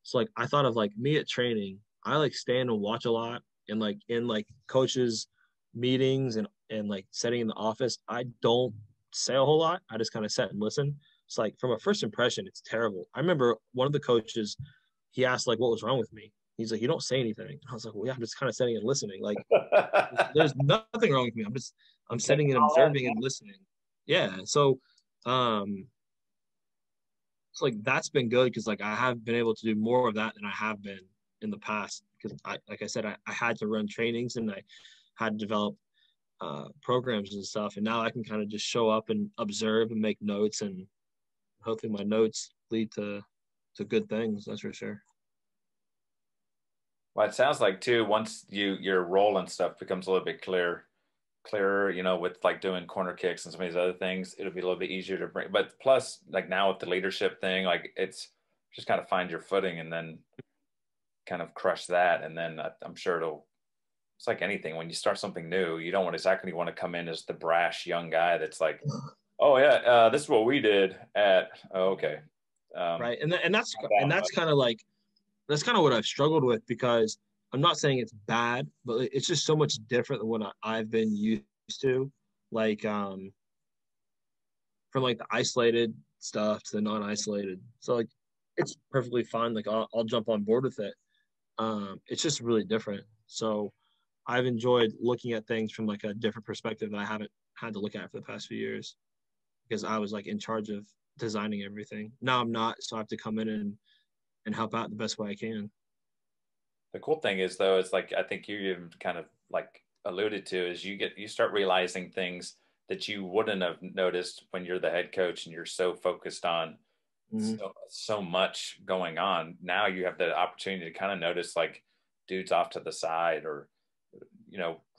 So like I thought of like me at training, I like stand and watch a lot, and like in like coaches meetings and like sitting in the office, I don't say a whole lot. I just kind of sit and listen. It's like from a first impression, it's terrible. I remember one of the coaches, he asked like what was wrong with me. He's like, you don't say anything. And I was like, well, yeah, I'm just kind of sitting and listening. Like there's nothing wrong with me. I'm sitting and observing and listening. Yeah. So it's like that's been good because like I have been able to do more of that than I have been in the past because like I said, I had to run trainings and I had to develop programs and stuff, and now I can kind of just show up and observe and make notes, and hopefully my notes lead to good things. That's for sure.
Well, it sounds like too, once your role and stuff becomes a little bit clearer, with like doing corner kicks and some of these other things, it'll be a little bit easier to bring. But plus, like now with the leadership thing, like it's just kind of find your footing and then kind of crush that. And then I'm sure it's like anything. When you start something new, you don't want to come in as the brash young guy that's like, oh yeah, this is what we did at, okay.
Right. And that's kind of like, that's kind of what I've struggled with because I'm not saying it's bad, but it's just so much different than what I've been used to. Like, from like the isolated stuff to the non-isolated. So like, it's perfectly fine. Like I'll jump on board with it. It's just really different. So I've enjoyed looking at things from like a different perspective that I haven't had to look at for the past few years, because I was like in charge of designing everything. Now I'm not, so I have to come in and help out the best way I can.
The cool thing is, though, it's like I think you kind of like alluded to, is you start realizing things that you wouldn't have noticed when you're the head coach and you're so focused on so much going on. Now you have the opportunity to kind of notice like dudes off to the side, or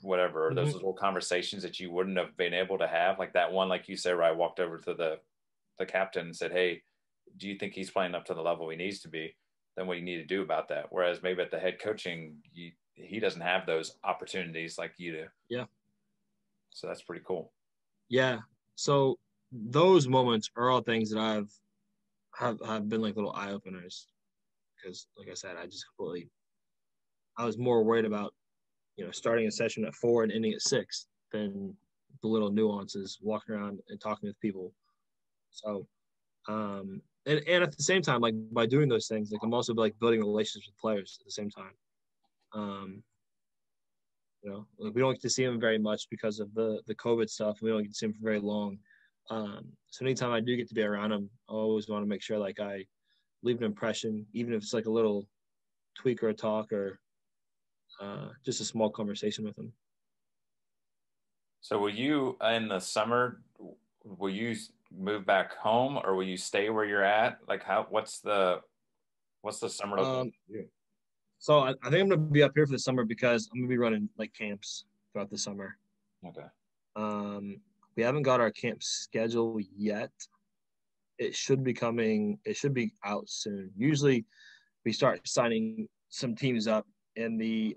whatever, those little conversations that you wouldn't have been able to have, like that one, like you said, where I walked over to the captain and said, hey, do you think he's playing up to the level he needs to be? Then what you need to do about that. Whereas maybe at the head coaching, he doesn't have those opportunities like you do.
Yeah.
So that's pretty cool.
Yeah. So those moments are all things that have been like little eye openers, because like I said, I was more worried about, starting a session at 4 and ending at 6 than the little nuances, walking around and talking with people. So, and at the same time, like by doing those things, like I'm also like building relationships with players at the same time. Like we don't get to see them very much because of the COVID stuff. We don't get to see them for very long. So anytime I do get to be around them, I always want to make sure like I leave an impression, even if it's like a little tweak or a talk or just a small conversation with them.
So will you, in the summer, will you move back home, or will you stay where you're at? Like what's the summer look for you?
So I think I'm going to be up here for the summer because I'm going to be running like camps throughout the summer.
Okay.
We haven't got our camp schedule yet. It should be out soon. Usually we start signing some teams up in the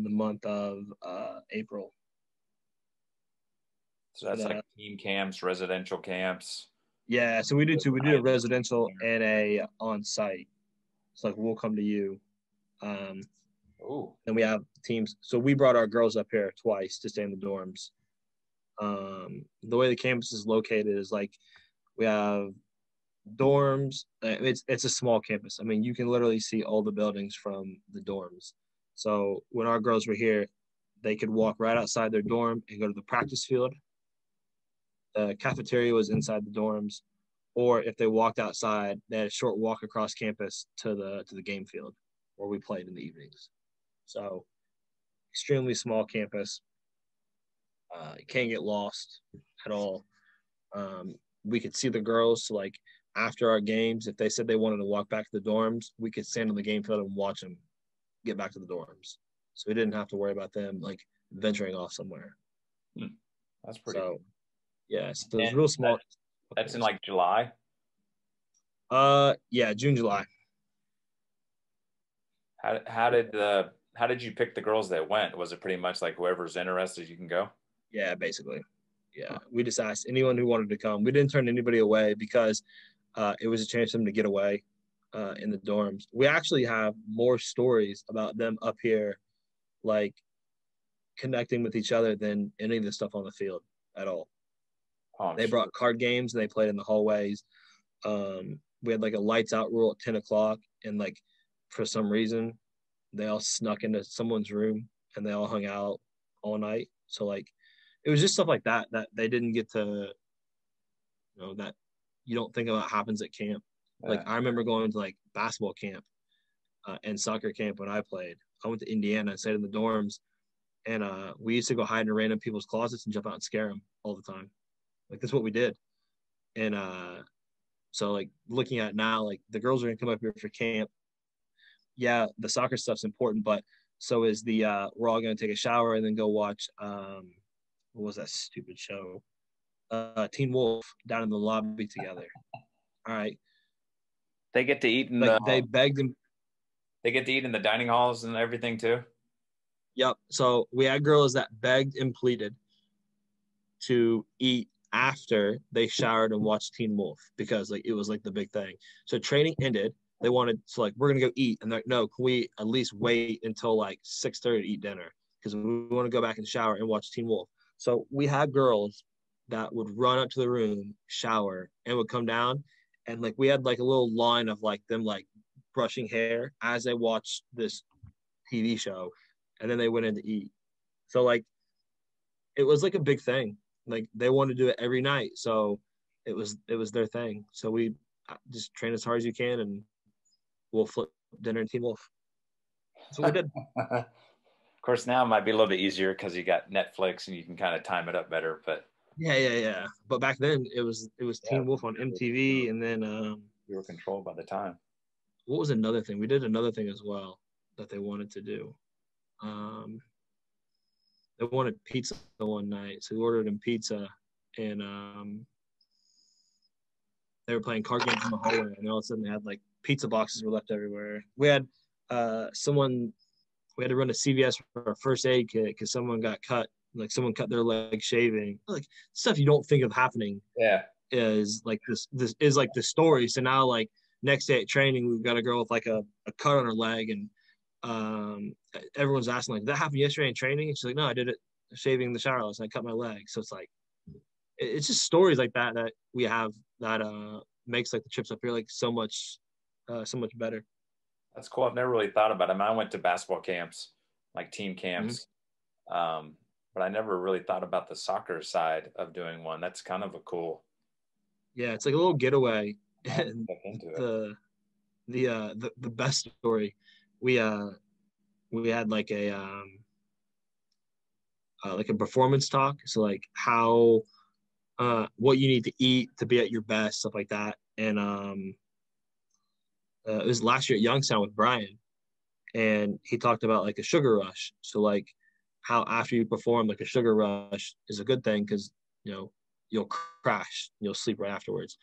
month of April.
So that's like team camps, residential camps.
Yeah, so we do two. We do a residential and a on-site. It's like we'll come to you. And we have teams. So we brought our girls up here twice to stay in the dorms. The way the campus is located is like we have dorms. It's a small campus. I mean, you can literally see all the buildings from the dorms. So when our girls were here, they could walk right outside their dorm and go to the practice field. The cafeteria was inside the dorms, or if they walked outside, they had a short walk across campus to the game field where we played in the evenings. So extremely small campus. You can't get lost at all. We could see the girls. So like after our games, if they said they wanted to walk back to the dorms, we could stand on the game field and watch them get back to the dorms. So we didn't have to worry about them like venturing off somewhere.
That's pretty cool.
Yeah, so it's real small.
That's in like July?
Yeah, June, July.
How did you pick the girls that went? Was it pretty much like whoever's interested, you can go?
Yeah, basically. Yeah, we just asked anyone who wanted to come. We didn't turn anybody away because it was a chance for them to get away in the dorms. We actually have more stories about them up here, like connecting with each other than any of the stuff on the field at all. They brought card games and they played in the hallways. We had like a lights out rule at 10 o'clock, and like for some reason they all snuck into someone's room and they all hung out all night. So like it was just stuff like that they didn't get to, that you don't think about happens at camp. Like I remember going to like basketball camp and soccer camp when I played. I went to Indiana and stayed in the dorms, and we used to go hide in random people's closets and jump out and scare them all the time. Like that's what we did. And so like looking at it now, like the girls are gonna come up here for camp. Yeah, the soccer stuff's important, but so is the we're all gonna take a shower and then go watch what was that stupid show? Teen Wolf down in the lobby together. All right.
They get to eat in
they begged them.
They get to eat in the dining halls and everything too?
Yep. So we had girls that begged and pleaded to eat after they showered and watched Teen Wolf because like it was like the big thing. So training ended. They wanted to like, we're gonna go eat, and they're like, no, can we at least wait until like 6:30 to eat dinner because we want to go back and shower and watch Teen Wolf. So we had girls that would run up to the room, shower, and would come down, and like we had like a little line of like them like brushing hair as they watched this TV show, and then they went in to eat. So like, it was like a big thing. Like they wanted to do it every night, so it was their thing. So we just train as hard as you can, and we'll flip dinner and Team Wolf. That's what we did.
Of course, now it might be a little bit easier because you got Netflix and you can kind of time it up better. But
yeah. But back then it was Team Wolf on MTV, and then
you were controlled by the time.
What was another thing? We did another thing as well that they wanted to do. They wanted pizza one night, so we ordered them pizza, and they were playing card games in the hallway, and all of a sudden they had like pizza boxes were left everywhere. We had we had to run to CVS for our first aid kit because someone got cut, like someone cut their leg shaving, like stuff you don't think of happening.
Yeah,
is like this is like the story. So now like next day at training, we've got a girl with like a cut on her leg, and everyone's asking like, that happened yesterday in training? And she's like, no, I did it shaving in the shower last night, I cut my leg. So it's like, it's just stories like that we have that makes like the trips up here like so much better.
That's cool. I've never really thought about it. I mean, I went to basketball camps, like team camps, but I never really thought about the soccer side of doing one. That's kind of a cool.
Yeah, it's like a little getaway. And
into
the best story, we had like a performance talk. So like how what you need to eat to be at your best, stuff like that. And it was last year at Youngstown with Brian, and he talked about like a sugar rush. So like how after you perform, like a sugar rush is a good thing because you'll crash, you'll sleep right afterwards.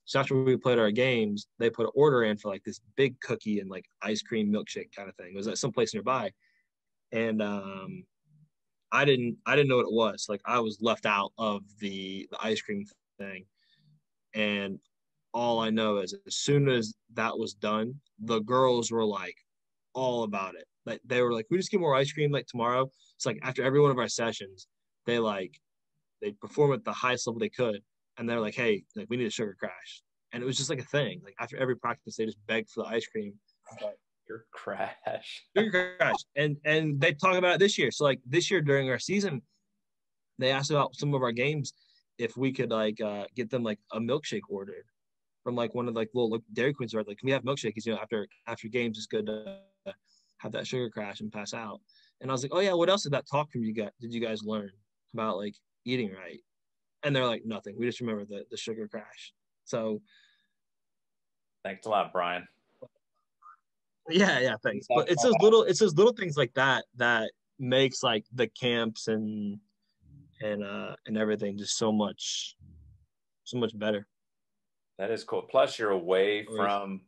So after we played our games, they put an order in for like this big cookie and like ice cream milkshake kind of thing. It was at some place nearby, and I didn't know what it was. Like I was left out of the ice cream thing, and all I know is as soon as that was done, the girls were like all about it. Like they were like, we just get more ice cream like tomorrow. It's like after every one of our sessions, they perform at the highest level they could, and they're like, hey, like we need a sugar crash. And it was just like a thing. Like after every practice, they just begged for the ice cream.
Sugar crash.
Sugar crash. And they talk about it this year. So like this year during our season, they asked about some of our games if we could like get them like a milkshake ordered from like one of like little Dairy Queens, or like, can we have milkshake? Because after games, it's good to have that sugar crash and pass out. And I was like, oh yeah, what else did that talk from did you guys learn about like eating right? And they're like, nothing. We just remember the sugar crash. So
thanks a lot, Brian.
Yeah, thanks. But it's those little things like that makes like the camps and everything just so much better.
That is cool. Plus you're away from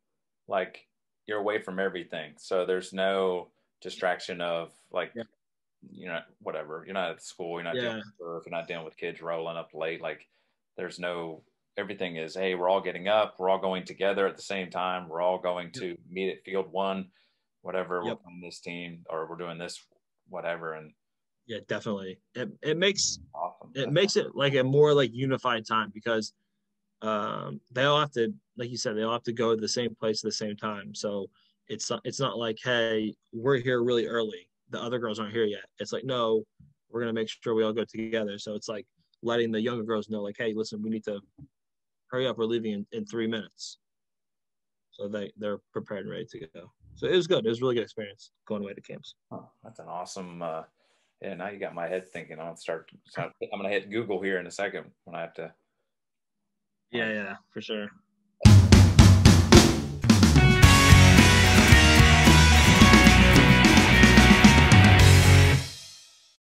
everything. So there's no distraction of like, whatever. You're not at school, you're not dealing with surf, you're not dealing with kids rolling up late. Like there's no, everything is, hey, we're all getting up, we're all going together at the same time, we're all going to meet at field one, whatever, we're on this team or we're doing this, whatever. And
yeah, definitely. It makes
awesome.
It makes it like a more like unified time because they all have to, like you said, they all have to go to the same place at the same time. So it's not like, hey, we're here really early, the other girls aren't here yet. It's like, no, we're gonna make sure we all go together. So it's like letting the younger girls know, like, hey, listen, we need to hurry up, we're leaving in 3 minutes. So they're prepared and ready to go. So it was good. It was a really good experience going away to camps.
Oh, that's an awesome now you got my head thinking. I'm gonna hit Google here in a second when I have to.
Yeah, for sure.